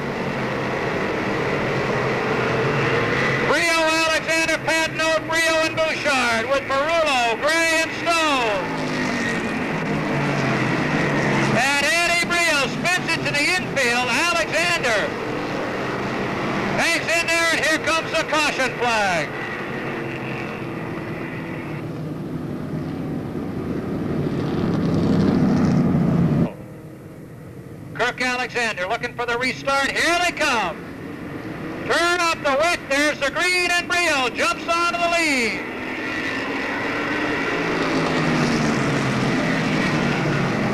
Brio, Alexander, Patno, Brio, and Bouchard with Marullo, Gray, and Stone. And Eddie Brio spins it to the infield. Alexander hangs in there, and here comes the caution flag. Kirk Alexander looking for the restart. Here they come. Turn up the wick. There's the green, and Brio jumps onto the lead.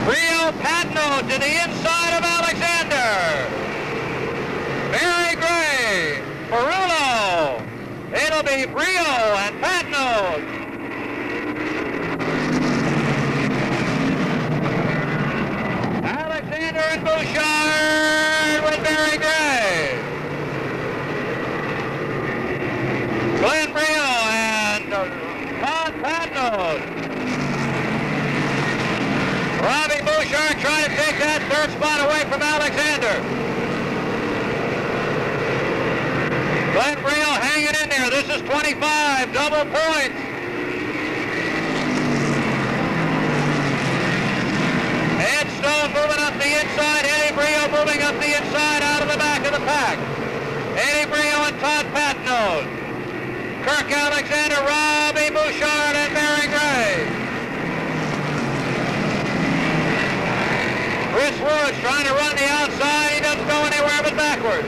Brio, Patno to the inside of Alexander. Very Gray, Perullo. It'll be Brio and Patno. Alexander and Bouchard with Barry Gray. Glenn Brio and Todd Patno. Robbie Bouchard trying to take that third spot away from Alexander. Glenn Brio hanging in there. This is 25, double points. Ed Stone moving up the inside. Eddie Brio moving up the inside out of the back of the pack. Eddie Brio and Todd Patno. Kirk Alexander, Robbie Bouchard, and Barry Gray. Chris Woods trying to run the outside. backwards.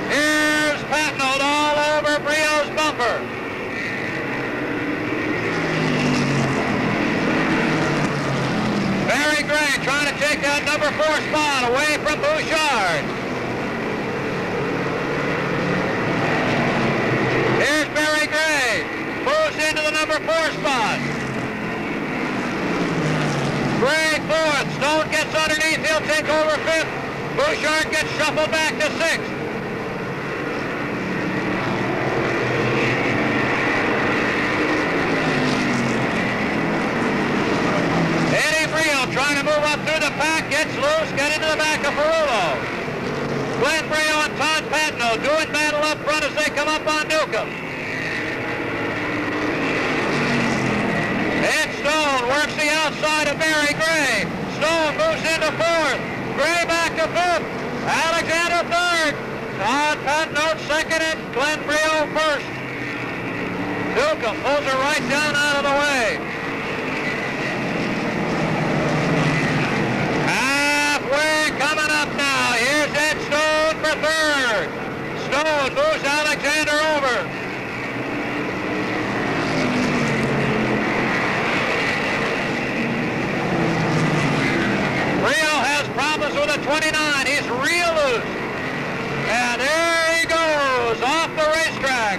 Here's Patnold all over Brio's bumper. Barry Gray trying to take that number 4 spot away from Bouchard. Here's Barry Gray. Moves into the number 4 spot. Gray 4th. Stone gets underneath. He'll take over 5th. Bouchard gets shuffled back to 6th. Eddie Brio trying to move up through the pack, gets loose, get into the back of Ferrulo. Glenn Brio and Todd Patnold doing battle up front as they come up on Newcomb. Ed Stone works the outside of Barry Gray. Stone moves into 4th. Gray back to 5th. Alexander 3rd. Todd Patnold 2nd and Glenn Brio 1st. Newcomb pulls her right down out of the way. Coming up now. Here's Ed Stone for 3rd. Stone moves Alexander over. Brio has problems with a 29. He's real loose. And there he goes off the racetrack.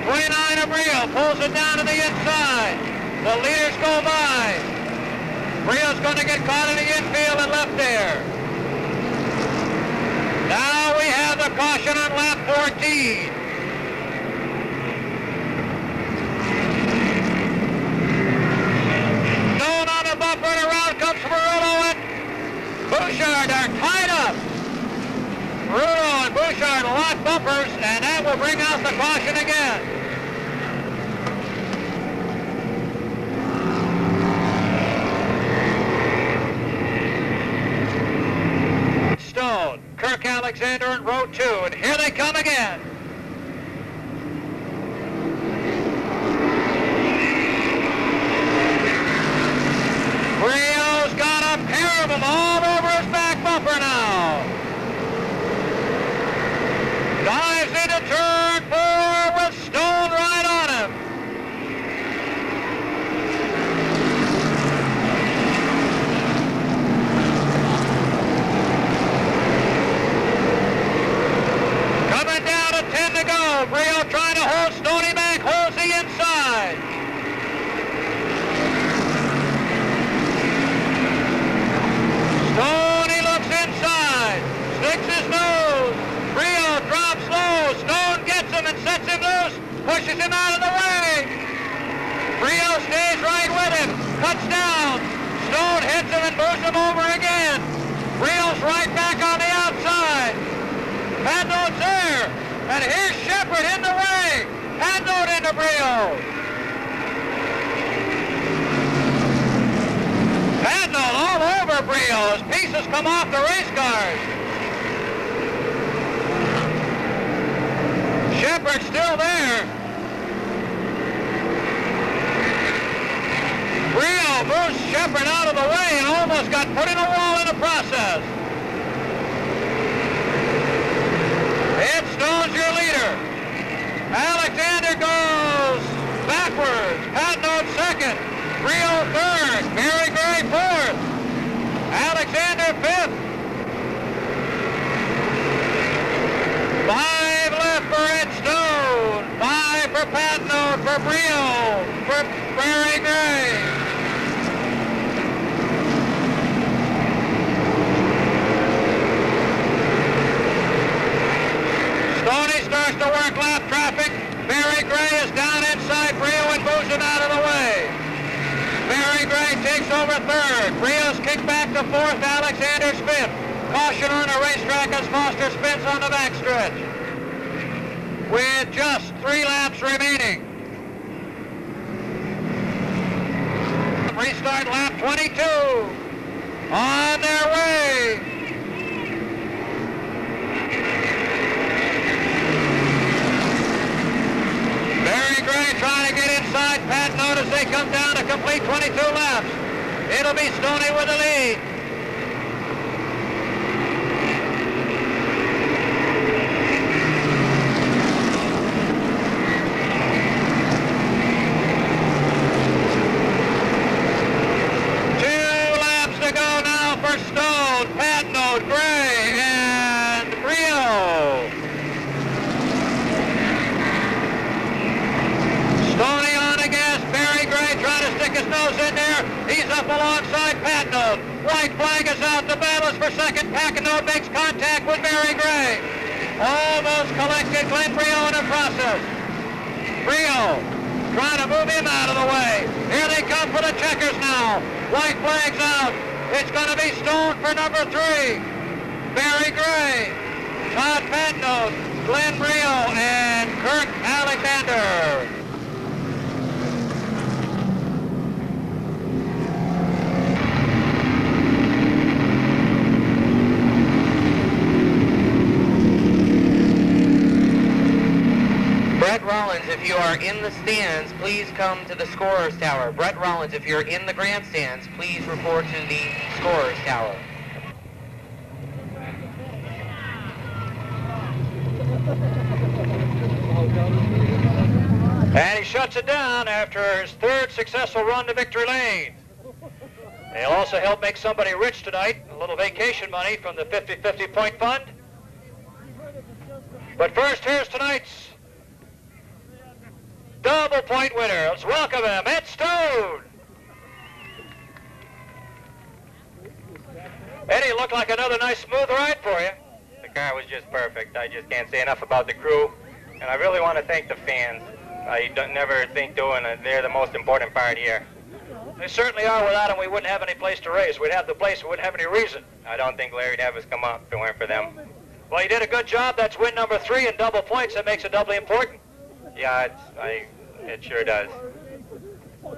29 of Brio pulls it down to the inside. The leaders go by. Brio's going to get caught in the infield and left there. Now we have the caution on lap 14. Stone on the bumper and around comes Ferrulo and Bouchard are tied up. Ferrulo and Bouchard lock bumpers and that will bring out the caution again. Stone, Kirk Alexander in row 2, and here they come again. Brio's got a pair of them all over his back bumper now. Dives into turn 4 with Stone right on him. Coming down to 10 to go. Brio trying to hold Stoney back, holds the inside. Stoney looks inside, sticks his nose. Brio drops low. Stone gets him and sets him loose, pushes him out of the way. Brio stays right with him, cuts down. Stone hits him and moves him over again. Brio's right back on the outside. Patnold's there, and here's Shepard in the way. Patnold into Brio. Patnold all over Brio as pieces come off the race cars. Shepard's still there. Brio moves Shepard out of the way and almost got put in a wall in the process. Ed Stone's your leader. Alexander goes backwards. Patnold 2nd. Brio 3rd. Barry Gray 4th. Alexander 5th. 5 left for Ed Stone. 5 for Patnold, for Brio, for Barry Gray. Stoney starts to work lap traffic. Barry Gray is down inside Brio and moves him out of the way. Barry Gray takes over 3rd. Brio's kicked back to 4th. Alexander's 5th. Caution on the racetrack as Foster spins on the backstretch. With just 3 laps remaining. Restart lap 22. On their way. Barry Gray trying to get inside Patnold as they come down to complete 22 laps. It'll be Stoney with the lead. for second. Packenote makes contact with Barry Gray. Almost collected Glenn Brio in the process. Brio trying to move him out of the way. Here they come for the checkers now. White flag's out. It's going to be Stone for number 3. Barry Gray, Todd Packenote, Glenn Brio, and Kirk Alexander.
Brett Rollins, if you are in the stands, please come to the scorer's tower. Brett Rollins, if you're in the grandstands, please report to the scorer's tower.
And he shuts it down after his 3rd successful run to victory lane. They'll also help make somebody rich tonight, a little vacation money from the 50-50 point fund. But first, here's tonight's double point winner. Let's welcome him, Ed Stone. Eddie, looked like another nice smooth ride for you.
The car was just perfect. I just can't say enough about the crew. And I really want to thank the fans. I never think doing it. They're the most important part here.
They certainly are. Without them, we wouldn't have any place to race. We'd have the place, we wouldn't have any reason.
I don't think Larry'd have us come up if it weren't for them.
Well, you did a good job. That's win number 3 in double points. That makes it doubly important.
Yeah, it sure does.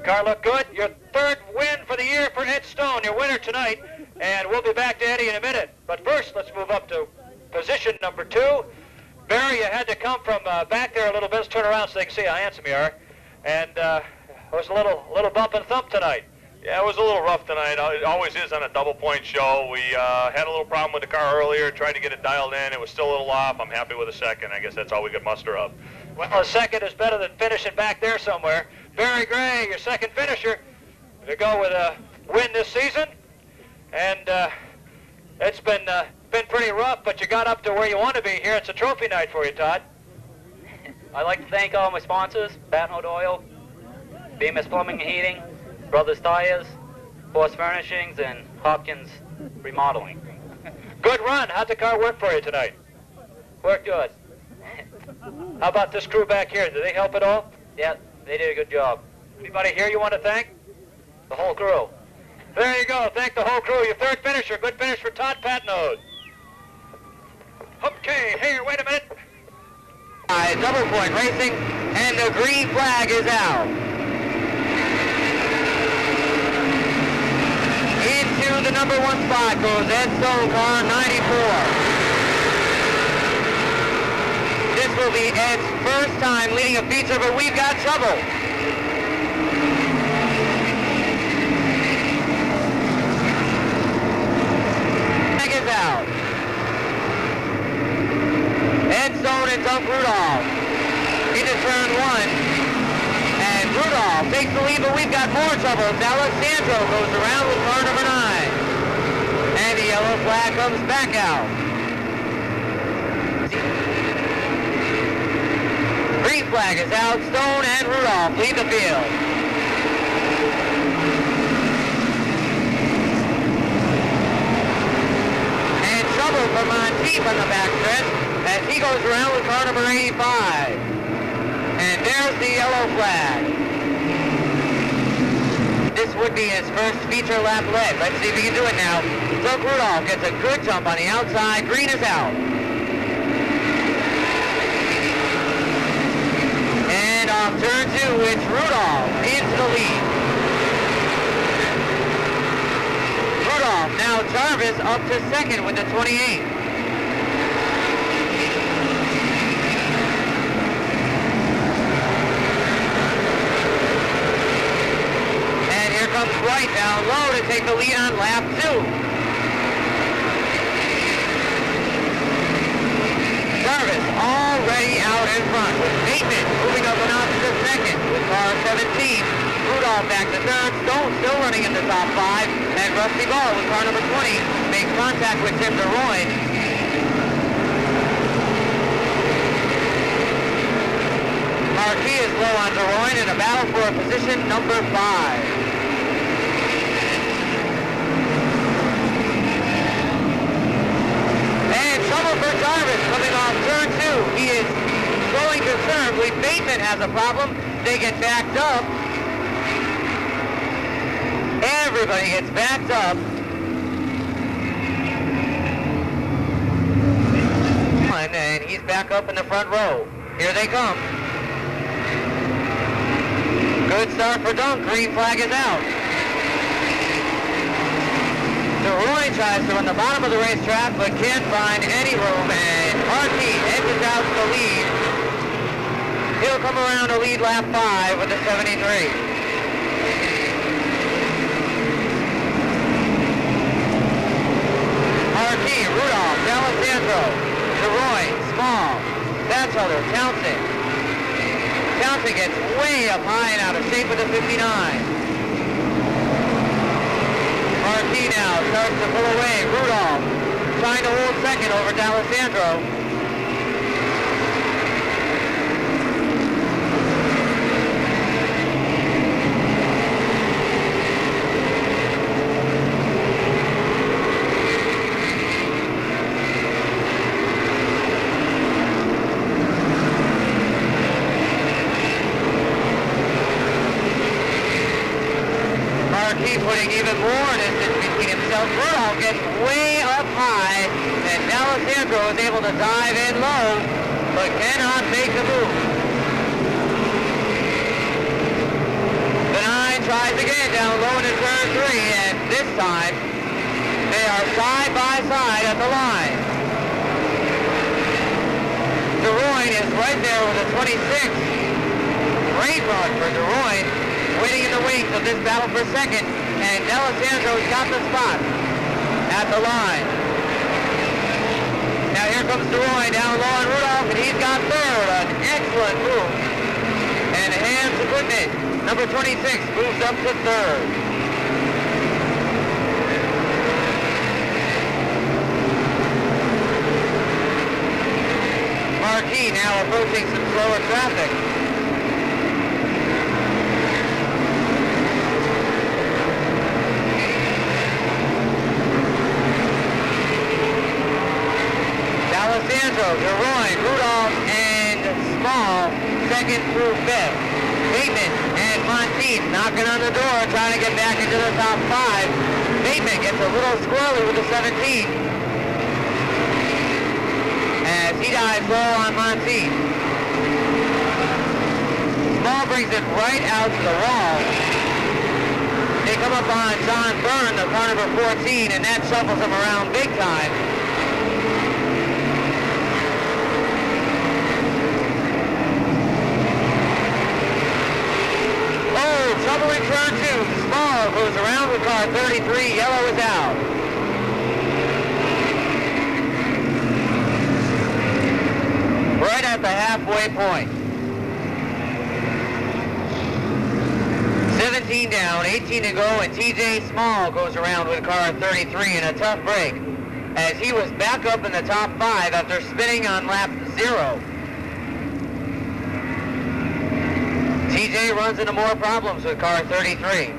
Car looked good. Your 3rd win for the year for Ed Stone, your winner tonight. And we'll be back to Eddie in a minute. But first, let's move up to position number 2. Barry, you had to come from back there a little bit. Let's turn around so they can see how handsome you are. And it was a little bump and thump tonight.
Yeah, it was a little rough tonight. It always is on a double point show. We had a little problem with the car earlier, tried to get it dialed in. It was still a little off. I'm happy with the 2nd. I guess that's all we could muster up.
Well, a 2nd is better than finishing back there somewhere. Barry Gray, your 2nd finisher, to go with a win this season. And it's been pretty rough, but you got up to where you want to be here. It's a trophy night for you, Todd.
I'd like to thank all my sponsors, Packenote Oil, Bemis Plumbing and Heating, Brothers Tires, Horse Furnishings, and Hopkins Remodeling.
Good run. How'd the car work for you tonight?
Worked good.
How about this crew back here? Did they help at all?
Yeah, they did a good job.
Anybody here you want to thank?
The whole crew.
There you go. Thank the whole crew. Your 3rd finisher. Good finish for Todd Packenote. Okay, here, wait a minute.
Double point racing, and the green flag is out. Into the number 1 spot goes Ed Stone, car 94. This will be Ed's first time leading a feature, but we've got trouble. Flag is out. Ed Stone and Dunk Rudolph into turn 1. And Rudolph takes the lead, but we've got more trouble. Alessandro goes around with car number 9. And the yellow flag comes back out. Green flag is out. Stone and Rudolph lead the field. And trouble for Monteith on the backstretch as he goes around with car number 85. And there's the yellow flag. This would be his first feature lap led. Let's see if he can do it now. Doug Rudolph gets a good jump on the outside. Green is out. And off turn 2, it's Rudolph into the lead. Rudolph, now Jarvis up to 2nd with the 28. Comes right down low to take the lead on lap 2. Jarvis already out in front with Bateman moving up and off to 2nd with car 17. Rudolph back to 3rd. Stone still running in the top 5. And Rusty Ball with car number 20 makes contact with Tim DeRoy. Marquis is low on DeRoy in a battle for position number 5. Bateman has a problem. They get backed up. Everybody gets backed up. And he's back up in the front row. Here they come. Good start for Dunk. Green flag is out. DeRoy tries to run the bottom of the racetrack, but can't find any room, and Harkey edges out to the lead. He'll come around to lead lap 5 with the 73. Harkey, Rudolph, D'Alessandro, DeRoy, Small, Batchelder, Townsend. Townsend gets way up high and out of shape with the 59. Marquis now starts to pull away. Rudolph trying to hold second over D'Alessandro. Putting even more distance between himself. Rudolph gets way up high, and D'Alessandro is able to dive in low, but cannot make the move. The 9 tries again down low into turn 3, and this time they are side by side at the line. DeRoy is right there with a 26. Great run for DeRoy, waiting in the wings of this battle for second. And D'Alessandro's got the spot at the line. Now here comes DeRoy down low on Rudolph, and he's got third. An excellent move. And Ham's equipment, number 26, moves up to third. Marquis now approaching some slower traffic. D'Alessandro, DeRoy, Rudolph, and Small, second through fifth. Bateman and Monteith knocking on the door, trying to get back into the top 5. Bateman gets a little squirrely with the 17. As he dives low on Monteith. Small brings it right out to the wall. They come up on John Byrne, the car number 14, and that shuffles him around big time. Trouble in turn 2. Small goes around with car 33. Yellow is out. Right at the halfway point. 17 down, 18 to go, and TJ Small goes around with car 33 in a tough break, as he was back up in the top 5 after spinning on lap 0. TJ runs into more problems with car 33.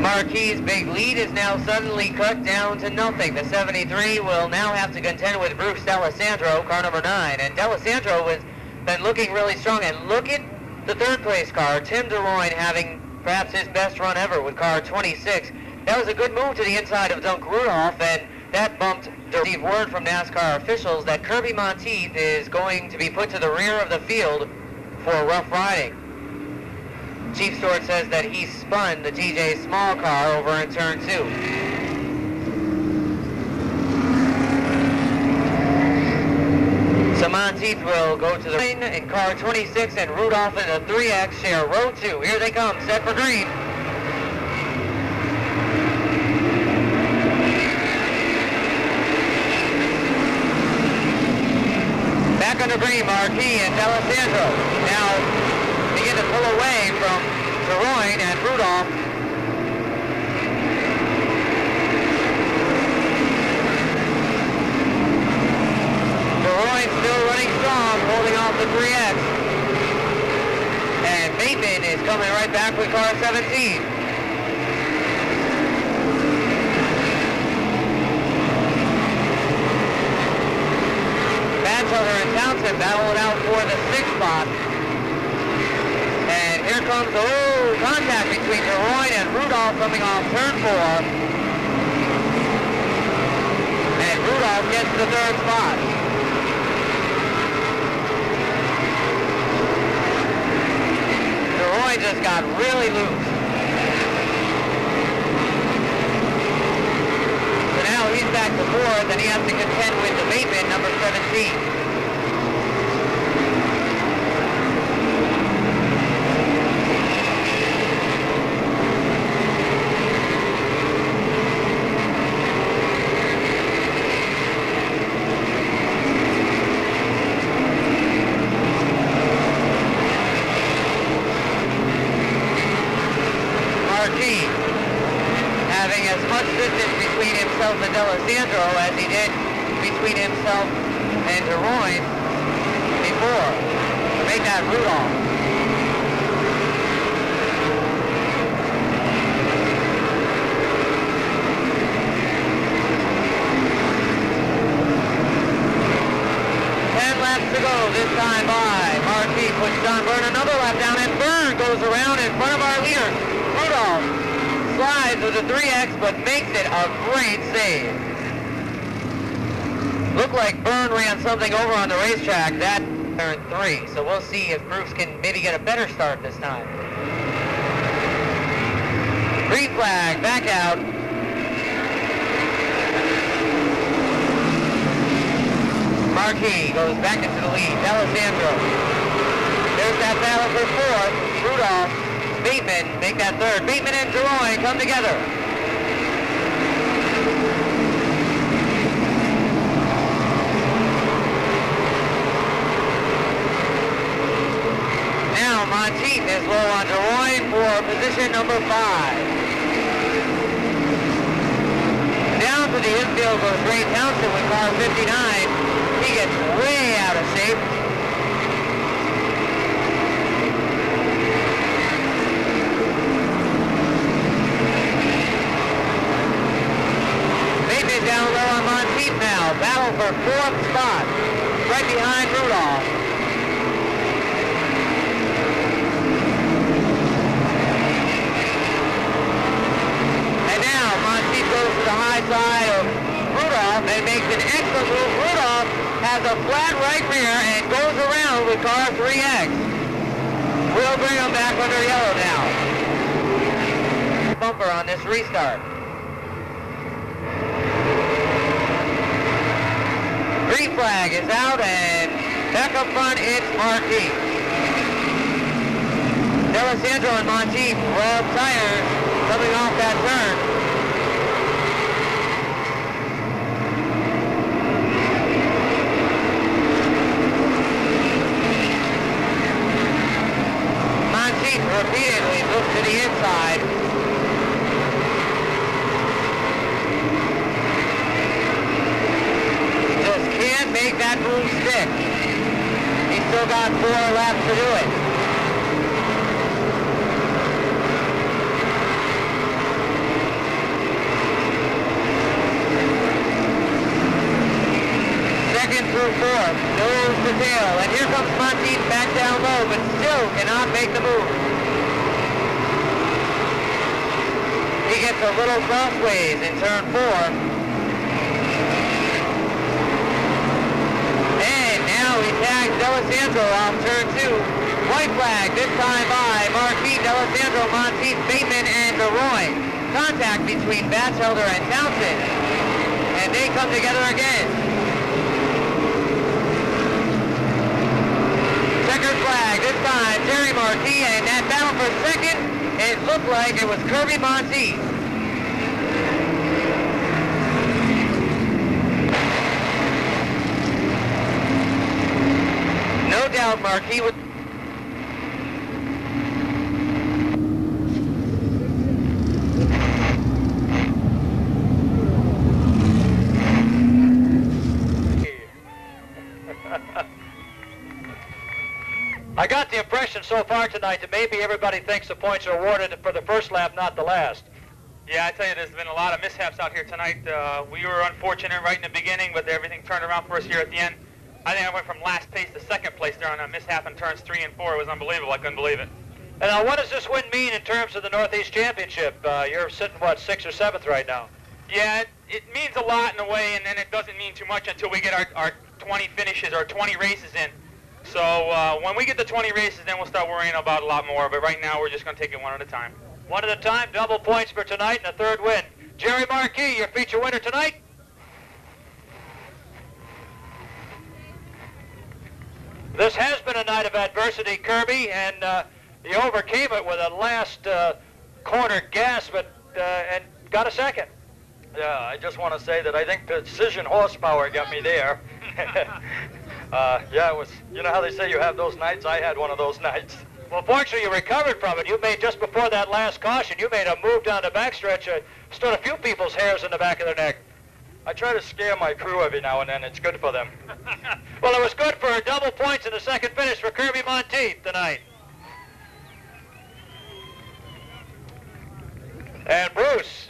Marquis' big lead is now suddenly cut down to nothing. The 73 will now have to contend with Bruce D'Alessandro, car number 9. And D'Alessandro has been looking really strong. And look at the third place car, Tim DeRoy, having perhaps his best run ever with car 26. That was a good move to the inside of Dunk Rudolph, and that bumped received word from NASCAR officials that Kirby Monteith is going to be put to the rear of the field for rough riding. Chief Stewart says that he spun the TJ Small car over in turn 2. So Monteith will go to the lane in car 26, and Rudolph and the 3X share row 2. Here they come, set for green. Back on the green, Marquis and D'Alessandro now begin to pull away from DeRoy and Rudolph. DeRoy still running strong, holding off the 3X. And Bateman is coming right back with car 17. Batchelder and Townsend battle it out for the 6th spot. And here comes, contact between DeRoy and Rudolph coming off turn 4. And Rudolph gets the 3rd spot. DeRoy just got really loose. So now he's back to 4th, and he has to contend with the Bateman, number 17. Having as much distance between himself and D'Alessandro as he did between himself and DeRoy before. Make that Rudolph. Laps to go this time by Marquis puts John Byrne another lap down, and Byrne goes around in front of our leader. Rudolph slides with a 3X, but makes it a great save. Looked like Byrne ran something over on the racetrack. That turn 3, so we'll see if Bruce can maybe get a better start this time. Green flag, back out. Marquis goes back into the lead. D'Alessandro. There's that battle for 4th. Rudolph, Bateman make that 3rd. Bateman and DeRoy come together. Now Monteith is low on DeRoy for position number 5. Down to the infield goes Ray Townsend with car 59. He gets way out of shape. Bateman down low on Monteith now. Battle for 4th spot. Right behind Rudolph. And now Monteith goes to the high side of Rudolph and makes an excellent move. Rudolph has a flat right rear and goes around with car 3X. We'll bring him back under yellow now. Bumper on this restart. Green flag is out, and back up front it's Marquis. D'Alessandro and Monteith rub tires coming off that turn. Repeatedly look to the inside. Just can't make that move stick. He's still got 4 laps to do it. Second through 4th, nose to tail, and here comes Monteith back down low, but still cannot make the move. He gets a little crossways in turn 4. And now he tags D'Alessandro off turn 2. White flag this time by Marquis, D'Alessandro, Monteith, Bateman, and DeRoy. Contact between Batchelder and Townsend. And they come together again. Checkered flag this time, Jerry Marquis, and that battle for 2nd. It looked like it was Kirby Monteith. No doubt Marquis would...
I got the impression so far tonight that maybe everybody thinks the points are awarded for the first lap, not the last.
Yeah, I tell you, there's been a lot of mishaps out here tonight. We were unfortunate right in the beginning, but everything turned around for us here at the end.
I think I went from last place to second place there on a mishap in turns 3 and 4. It was unbelievable. I couldn't believe it.
And now, what does this win mean in terms of the Northeast Championship? You're sitting, what, 6th or 7th right now?
Yeah, it means a lot in a way, and then it doesn't mean too much until we get our 20 finishes, or 20 races in. So when we get the 20 races, then we'll start worrying about a lot more. But right now, we're just going to take it one at a time.
One at a time, double points for tonight, and a third win. Jerry Marquis, your feature winner tonight. This has been a night of adversity, Kirby, and you overcame it with a last corner gasp, and got a second.
Yeah, I just want to say that I think precision horsepower got me there. Yeah, it was, you know how they say you have those nights? I had one of those nights.
Well, fortunately, you recovered from it. You made, just before that last caution, you made a move down the backstretch, stood a few people's hairs in the back of their neck.
I try to scare my crew every now and then. It's good for them.
Well, it was good for double points in the second finish for Kirby Monteith tonight. And Bruce,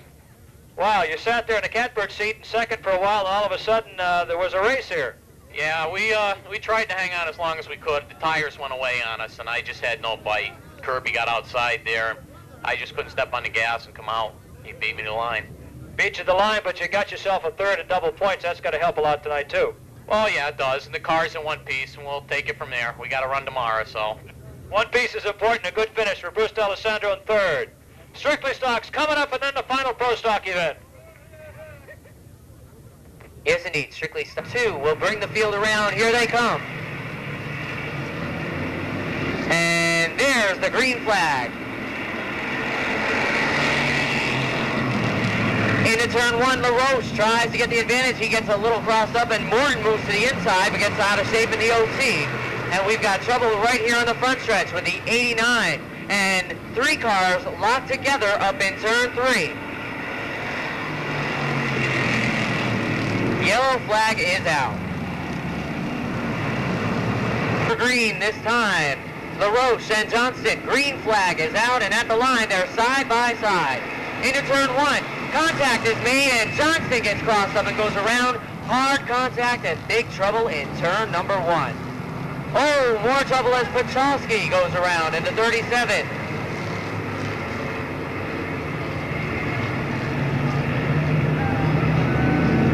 wow, you sat there in the catbird seat in second for a while, and all of a sudden there was a race here.
Yeah, we tried to hang on as long as we could. The tires went away on us, and I just had no bite. Kirby got outside there. I just couldn't step on the gas and come out. He beat me to the line.
Beat you to the line, but you got yourself a third and double points. That's got to help a lot tonight, too.
Well, yeah, it does. And the car's in one piece, and we'll take it from there. We got to run tomorrow, so.
One piece is important, a good finish for Bruce D'Alessandro in third. Strictly Stocks coming up, and then the final Pro Stock event.
Yes, indeed. Strictly Stock 2 will bring the field around. Here they come. And there's the green flag. Into turn 1, LaRoche tries to get the advantage. He gets a little crossed up, and Morton moves to the inside, but gets out of shape in the OC. And we've got trouble right here on the front stretch with the 89. And 3 cars locked together up in turn 3. Yellow flag is out. For green this time. LaRoche and Johnston. Green flag is out, and at the line, they're side by side. Into turn 1. Contact is made, and Johnston gets crossed up and goes around. Hard contact and big trouble in turn number 1. Oh, more trouble as Pachalski goes around into 37.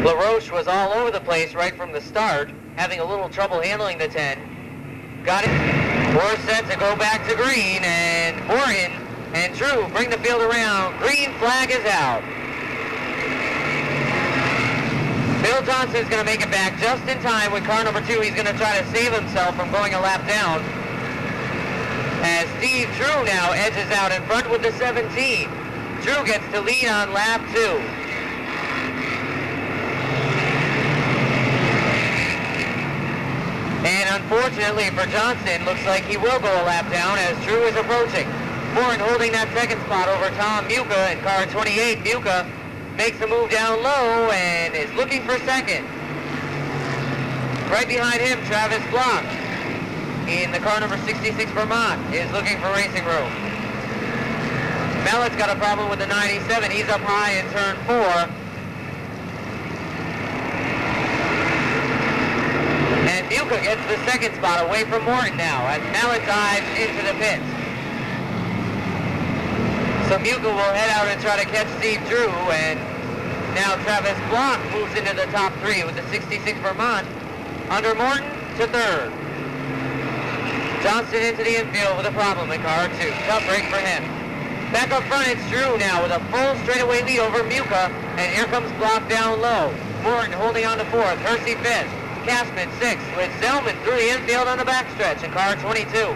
LaRoche was all over the place right from the start, having a little trouble handling the 10. Got it. 4 set to go back to green, and Morgan and Drew bring the field around. Green flag is out. Bill Johnson's going to make it back just in time with car number 2. He's going to try to save himself from going a lap down. As Steve Drew now edges out in front with the 17. Drew gets to lead on lap 2. And unfortunately for Johnson, looks like he will go a lap down as Drew is approaching. Warren holding that second spot over Tom Muka in car 28. Muka makes a move down low and is looking for second. Right behind him, Travis Block in the car number 66 Vermont is looking for racing room. Mallett's got a problem with the 97. He's up high in turn 4. And Muka gets the second spot away from Morton now as Mallett dives into the pits. So Muka will head out and try to catch Steve Drew, and now Travis Block moves into the top 3 with the 66 Vermont under Morton to 3rd. Johnston into the infield with a problem in car 2. Tough break for him. Back up front, it's Drew now with a full straightaway lead over Muka, and here comes Block down low. Morton holding on to 4th, Hersey 5th, Cashman 6th, with Zellman through the infield on the backstretch in car 22.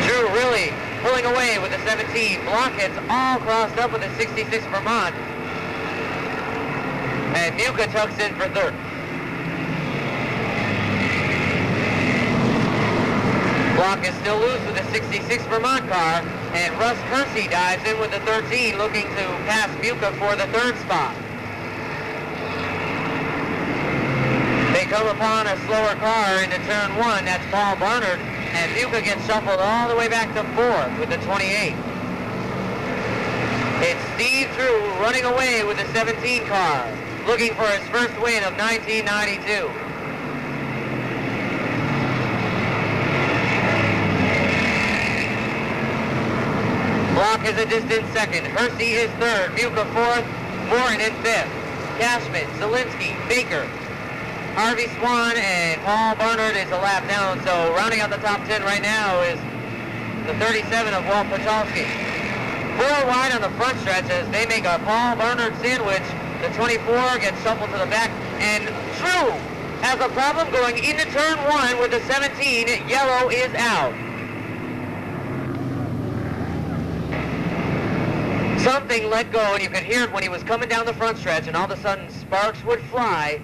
Drew really pulling away with the 17. Block gets all crossed up with the 66 Vermont. And Muka tucks in for 3rd. Block is still loose with the 66 Vermont car, and Russ Kersey dives in with the 13, looking to pass Muka for the 3rd spot. They come upon a slower car into turn 1, that's Paul Barnard, And Muka gets shuffled all the way back to 4th with the 28. It's Steve Drew running away with the 17 car, looking for his first win of 1992. Block is a distant second. Hersey is 3rd. Muka 4th. Warren in 5th. Cashman, Zielinski, Baker, Harvey Swan, and Paul Barnard is a lap down. So rounding out the top 10 right now is the 37 of Walt Pachalski. 4 wide on the front stretch as they make a Paul Barnard sandwich. The 24 gets shuffled to the back, and Drew has a problem going into turn 1 with the 17. Yellow is out. Something let go, and you could hear it when he was coming down the front stretch, and all of a sudden sparks would fly.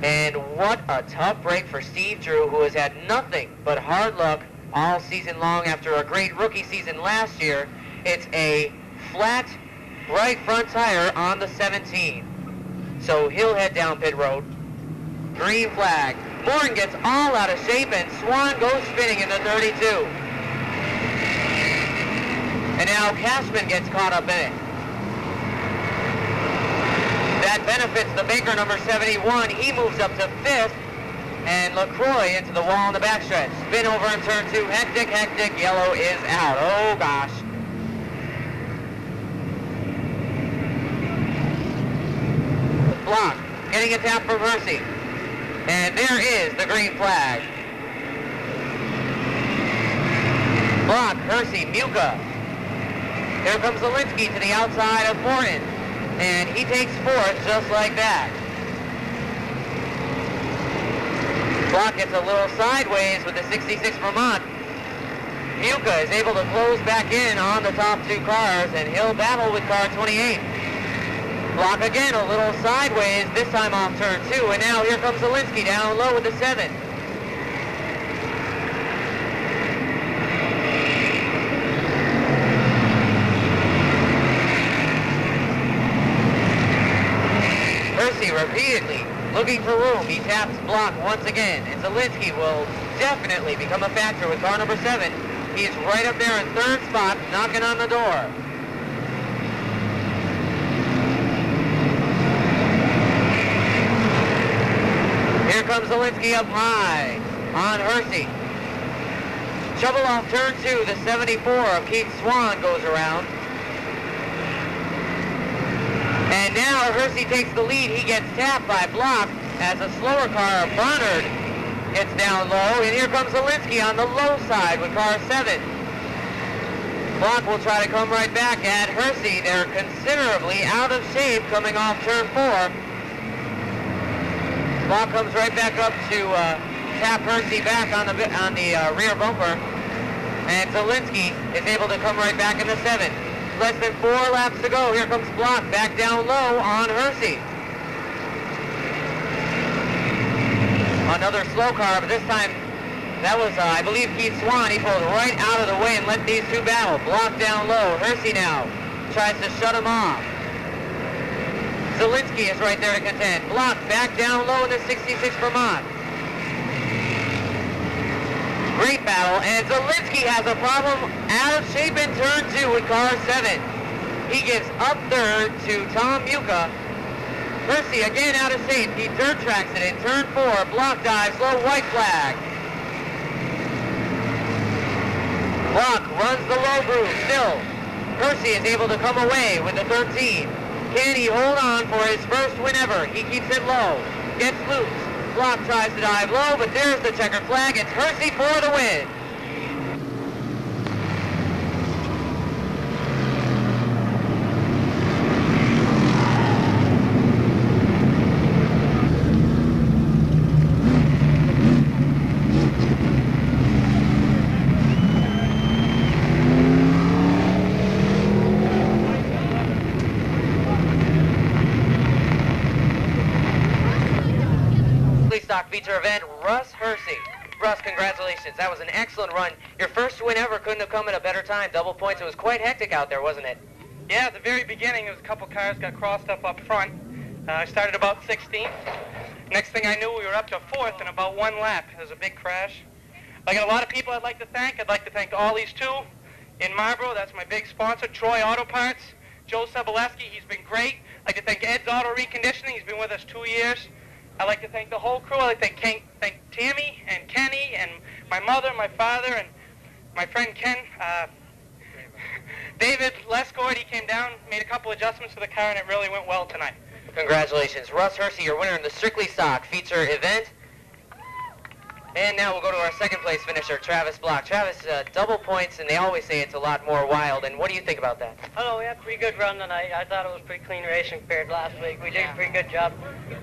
And what a tough break for Steve Drew, who has had nothing but hard luck all season long after a great rookie season last year. It's a flat right front tire on the 17. So he'll head down pit road. Green flag. Morin gets all out of shape, and Swan goes spinning in the 32. And now Cashman gets caught up in it. That benefits the Baker number 71. He moves up to 5th. And LaCroix into the wall in the backstretch. Spin over in turn 2. Hectic, hectic. Yellow is out. Oh, gosh. Block. Getting a tap from Hersey. And there is the green flag. Block. Hersey. Muka. Here comes Zielinski to the outside of Morton, and he takes 4th just like that. Block gets a little sideways with the 66 Vermont. Muka is able to close back in on the top 2 cars, and he'll battle with car 28. Block again a little sideways, this time off turn 2, and now here comes Zielinski down low with the 7. Hersey repeatedly looking for room. He taps Block once again, and Zielinski will definitely become a factor with car number 7. He's right up there in 3rd spot, knocking on the door. Here comes Zielinski up high on Hersey. Shovel off turn 2, the 74 of Keith Swan goes around. And now Hersey takes the lead. He gets tapped by Block as a slower car, Barnard, gets down low. And here comes Zielinski on the low side with car 7. Block will try to come right back at Hersey. They're considerably out of shape coming off turn 4. Block comes right back up to tap Hersey back on the rear bumper. And Zielinski is able to come right back in the 7. Less than 4 laps to go. Here comes Block back down low on Hersey. Another slow car, but this time that was, I believe, Keith Swan. He pulled right out of the way and let these two battle. Block down low. Hersey now tries to shut him off. Zielinski is right there to contend. Block back down low in the 66 Vermont. Great battle, and Zielinski has a problem out of shape in turn 2 with car 7. He gives up 3rd to Tom Muka. Hersey again out of shape. He dirt tracks it in turn 4. Block dives low, white flag. Block runs the low groove still. Hersey is able to come away with the 13. Can he hold on for his first win ever? He keeps it low, gets loose. Block tries to dive low, but there's the checkered flag. It's Hersey for the win. Stock feature event, Russ Hersey. Russ, congratulations. That was an excellent run. Your first win ever couldn't have come at a better time. Double points. It was quite hectic out there, wasn't it?
Yeah, at the very beginning, there was a couple cars got crossed up front. I started about 16th. Next thing I knew, we were up to 4th in about 1 lap. It was a big crash. I got a lot of people I'd like to thank. I'd like to thank Ollie's 2 in Marlboro. That's my big sponsor. Troy Auto Parts. Joe Sobolewski, he's been great. I'd like to thank Ed's Auto Reconditioning. He's been with us 2 years. I'd like to thank the whole crew. I'd like to thank Tammy and Kenny and my mother, my father, and my friend Ken. David Lescord, he came down, made a couple adjustments to the car, and it really went well tonight.
Congratulations. Russ Hersey, your winner in the Strictly Stock feature event. And now we'll go to our second place finisher, Travis Block. Travis, double points, and they always say it's a lot more wild. And what do you think about that?
Hello, we had a pretty good run tonight. I thought it was pretty clean racing compared to last week. We did a pretty good job.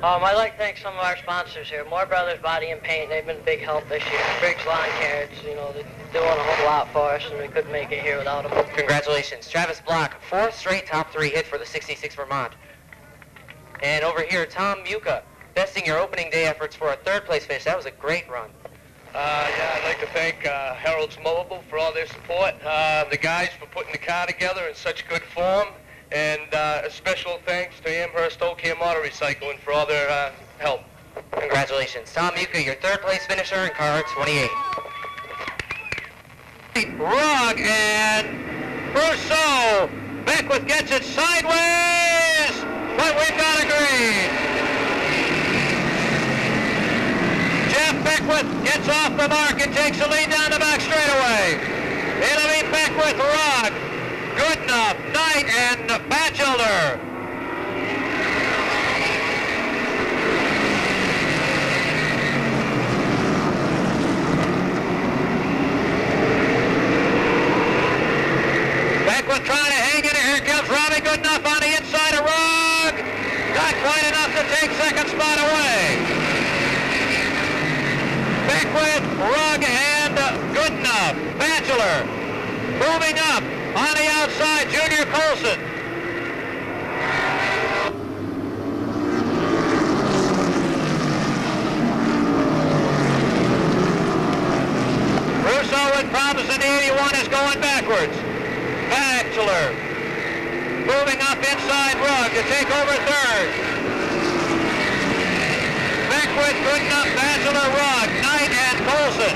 I'd like to thank some of our sponsors here. Moore Brothers Body and Paint, they've been a big help this year. Briggs Lawn Care, you know, they're doing a whole lot for us, and we couldn't make it here without them.
Congratulations. Travis Block, 4th straight top 3 hit for the 66 Vermont. And over here, Tom Muka, besting your opening day efforts for a 3rd place finish. That was a great run.
Yeah, I'd like to thank Harold's Mobile for all their support, the guys for putting the car together in such good form, and a special thanks to Amherst Oak Care Motor Recycling for all their help.
Congratulations. Tom Muka, your 3rd place finisher in car 28.
Rugg and Brousseau. Beckwith gets it sideways, but we've got a green. Jeff Beckwith gets off the mark and takes the lead down the back straightaway. It'll be Beckwith, Rugg, Goodenough, Knight, and Batchelder. Beckwith trying to hang in it. Here comes Robbie Goodenough on the inside of Rugg. Not quite enough to take second spot away. Beckwith, Rugg, and Goodenough. Batchelor moving up on the outside, Junior Colson. Brousseau with problems in the 81 is going backwards. Batchelor moving up inside Rugg to take over 3rd. Beckwith, Goodenough, Batchelor, Rugg, Knight, and Colson.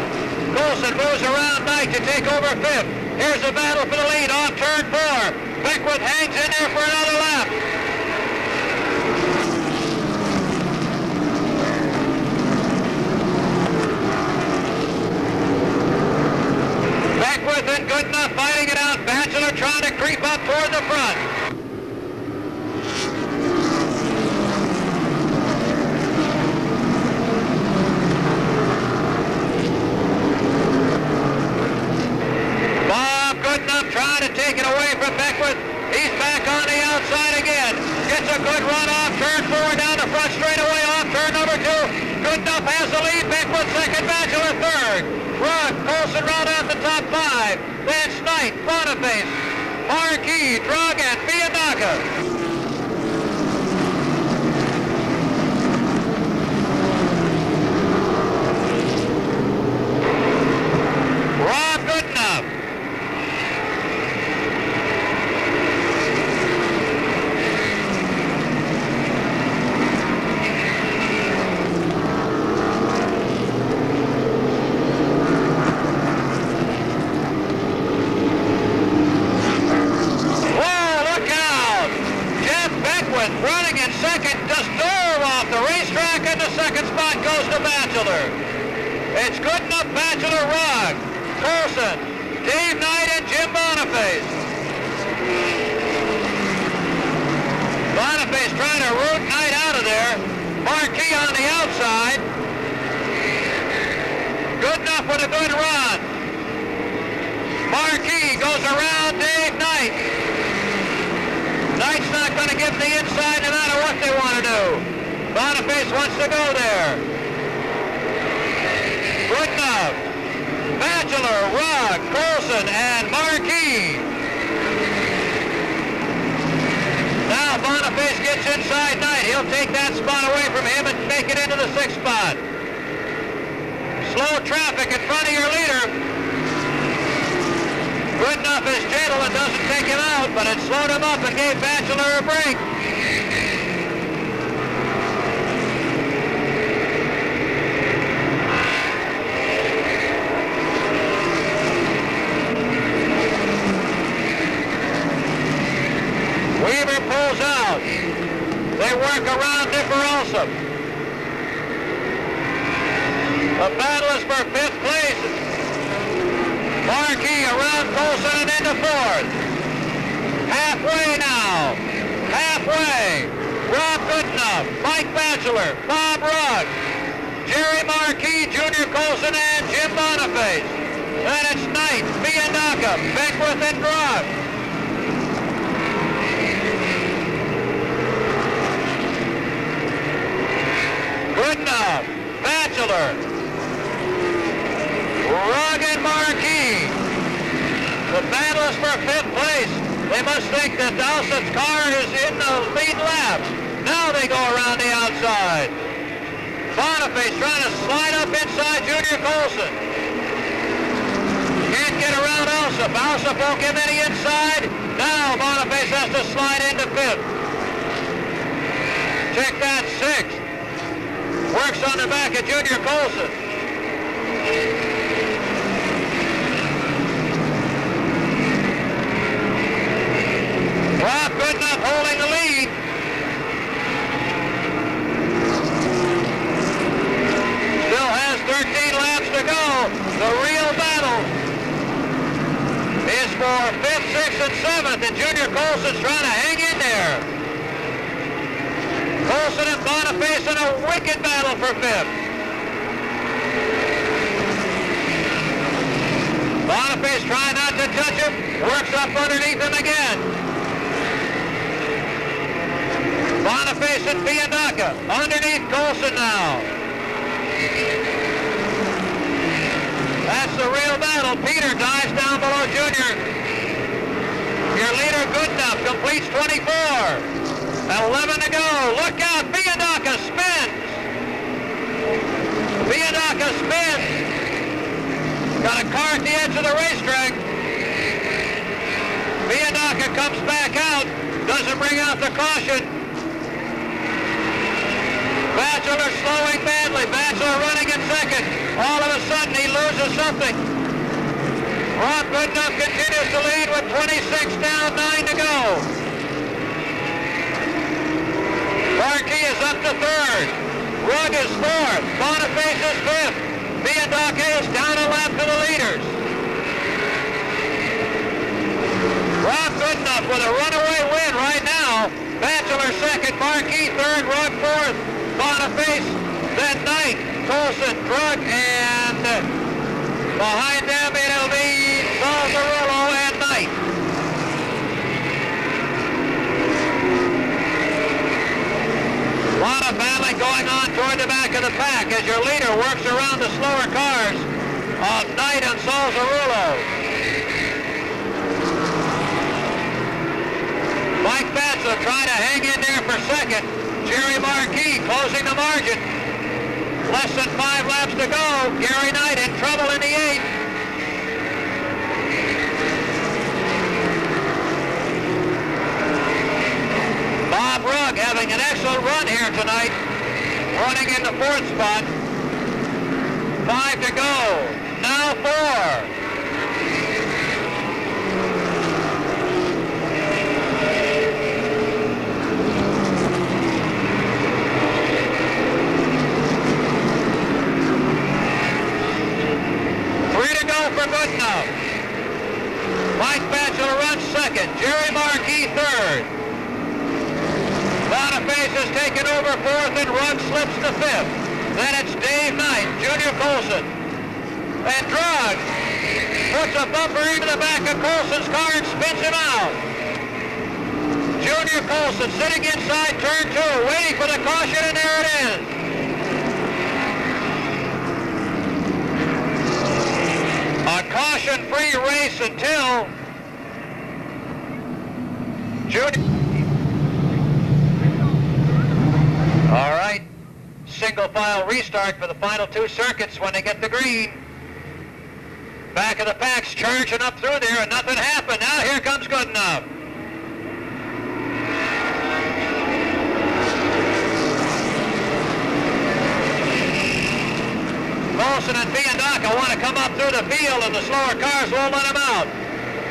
Colson moves around Knight to take over 5th. Here's a battle for the lead off turn 4. Beckwith hangs in there for another lap. Beckwith and Goodenough fighting it out. Batchelor trying to creep up toward the front. Goodenough trying to take it away from Beckwith. He's back on the outside again. Gets a good run off turn 4 down the front straightaway off turn number 2. Goodenough has the lead. Beckwith 2nd, Batchelor 3rd. Rugg, Colson round out the top 5. Then Knight, Boniface, Marquis, Drug, and Fiandaca. Rob Goodenough. Running in 2nd, just dove off the racetrack, and the 2nd spot goes to Batchelor. It's Goodenough, Batchelor, Rugg, Colson, Dave Knight, and Jim Boniface. Boniface trying to root Knight out of there. Marquis on the outside. Goodenough with a good run. Marquis goes around Dave Knight. Knight's not going to give the inside no matter what they want to do. Boniface wants to go there. Goodenough, Batchelor, Rugg, Colson, and Marquis. Now Boniface gets inside Knight. He'll take that spot away from him and make it into the 6th spot. Slow traffic in front of your leader. Goodenough is gentle and doesn't take him out, but it slowed him up and gave Batchelor a break. Alsop. The battle is for 5th place. Markey around Colson and into 4th. Halfway now. Halfway. Rob Goodenough, Mike Batchelor, Bob Rugg, Jerry Markey, Junior Colson, and Jim Boniface. Then it's Knight, Biandaca, Beckwith, and Drug. Goodenough, Batchelor, Rugg, and Markey. The battle is for 5th place. They must think that Alsop's car is in the lead lap. Now they go around the outside. Boniface trying to slide up inside Junior Colson. Can't get around Alsop. Alsop won't give any inside. Now Boniface has to slide into 5th. Check that, 6th. Works on the back of Junior Colson. Rob Goodenough holding the lead. Still has 13 laps to go. The real battle is for 5th, 6th, and 7th, and Junior Colson's trying to hang in there. Colson and Boniface in a wicked battle for 5th. Boniface trying not to touch him, works up underneath him again. Boniface and Biandaca underneath Colson now. That's the real battle. Peter dives down below Junior. Your leader Goodenough completes 24. 11 to go. Look out. Biandaca spins. Biandaca spins. Got a car at the edge of the racetrack. Biandaca comes back out. Doesn't bring out the caution. Batchelor slowing badly. Batchelor running in 2nd. All of a sudden he loses something. Rob Goodenough continues to lead with 26 down, 9 to go. Markey is up to 3rd. Rugg is 4th. Boniface is 5th. Biandaca is down a lap to the leaders. Rob Goodenough with a runaway win right now. Batchelor 2nd, Markey 3rd, Rugg 4th. Boniface, then Knight, Colson, Drug, and behind them it'll be Salzarullo and Knight. A lot of battling going on toward the back of the pack as your leader works around the slower cars of Knight and Salzarullo. Mike Batchelor trying to hang in there for 2nd. Jerry Markey closing the margin. Less than 5 laps to go. Gary Knight in trouble in the 8th. Bob Rugg having an excellent run here tonight. Running in the 4th spot. 5 to go. Now 4. For Goodenough. Mike Batchelor runs 2nd. Jerry Markey 3rd. Boniface has taken over 4th and Rugg slips to 5th. Then it's Dave Knight, Junior Colson. And Drug puts a bumper into the back of Colson's car and spins him out. Junior Colson sitting inside turn 2, waiting for the caution, and there it is. A caution-free race until Junior. All right, single file restart for the final 2 circuits when they get the green. Back of the pack's charging up through there and nothing happened. Now here comes Goodenough. Colson and Biandaca want to come up through the field and the slower cars won't let them out.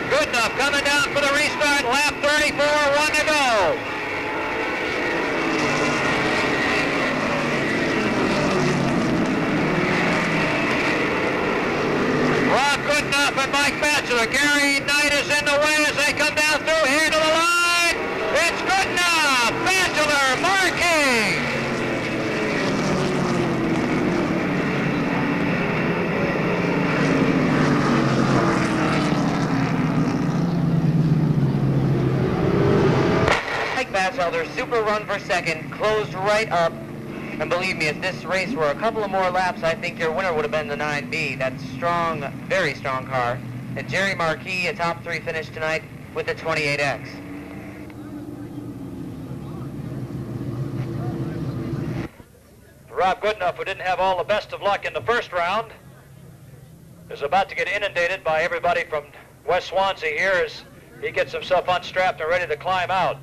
Goodenough coming down for the restart, lap 34, 1 to go. Rob Goodenough and Mike Batchelor. Gary Knight is in the way as they come down through here to the line. It's Goodenough, Batchelor, Markey.
Mike Batchelor's super run for second closed right up. And believe me, if this race were a couple of more laps, I think your winner would have been the 9B. That strong, very strong car. And Jerry Marquis, a top 3 finish tonight with the 28X.
Rob Goodenough, who didn't have all the best of luck in the first round, is about to get inundated by everybody from West Swansea here as he gets himself unstrapped and ready to climb out.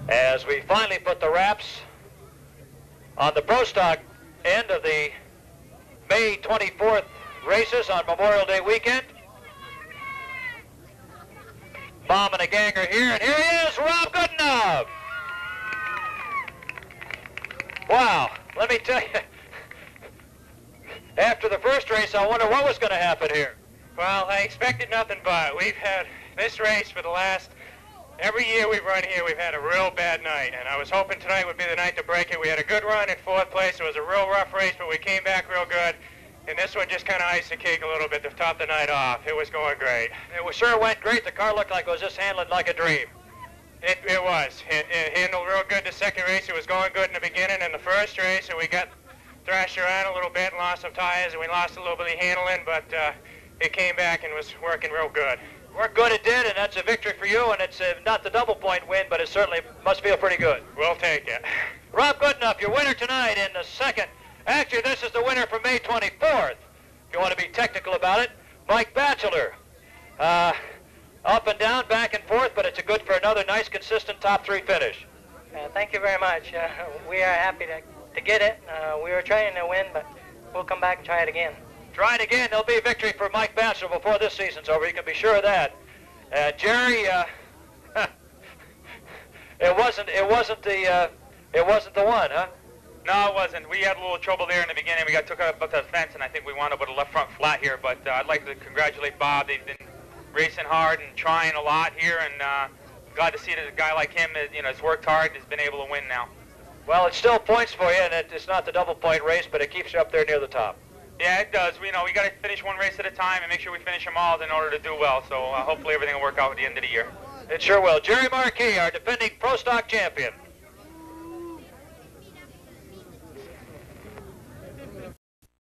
As we finally put the wraps on the Pro Stock end of the May 24th races on Memorial Day weekend. Bomb and a gang are here, and here he is, Rob Goodenough. Wow, let me tell you, after the first race, I wonder what was going to happen here.
Well, I expected nothing but. We've had this race for the last, every year we've run here, we've had a real bad night, and I was hoping tonight would be the night to break it. We had a good run in 4th place. It was a real rough race, but we came back real good, and this one just kind of iced the cake a little bit to top the night off. It was going great.
It sure went great. The car looked like it was just handling like a dream.
It was. It handled real good the second race. It was going good in the beginning, and the first race, and we got thrashed around a little bit and lost some tires, and we lost a little bit of handling, but it came back and was working real good.
Worked good it did, and that's a victory for you, and it's not the double point win, but it certainly must feel pretty good.
We'll take it.
Rob Goodenough, your winner tonight in the second. Actually, this is the winner for May 24th, if you want to be technical about it. Mike Batchelor. Up and down, back and forth, but it's good for another nice, consistent top 3 finish.
Thank you very much. We are happy to get it. We were trying to win, but we'll come back and try it again.
Try it again. There'll be a victory for Mike Batchelor before this season's over. You can be sure of that. Jerry, it wasn't the one, huh?
No, it wasn't. We had a little trouble there in the beginning. We got took up the fence, and I think we wound up with a left front flat here. But I'd like to congratulate Bob. They've been racing hard and trying a lot here, and glad to see that a guy like him, has worked hard and has been able to win now.
Well, it still points for you, and it's not the double point race, but it keeps you up there near the top.
Yeah, it does. We got to finish one race at a time and make sure we finish them all in order to do well. So hopefully everything will work out at the end of the year.
It sure will. Jerry Marquis, our defending Pro Stock champion.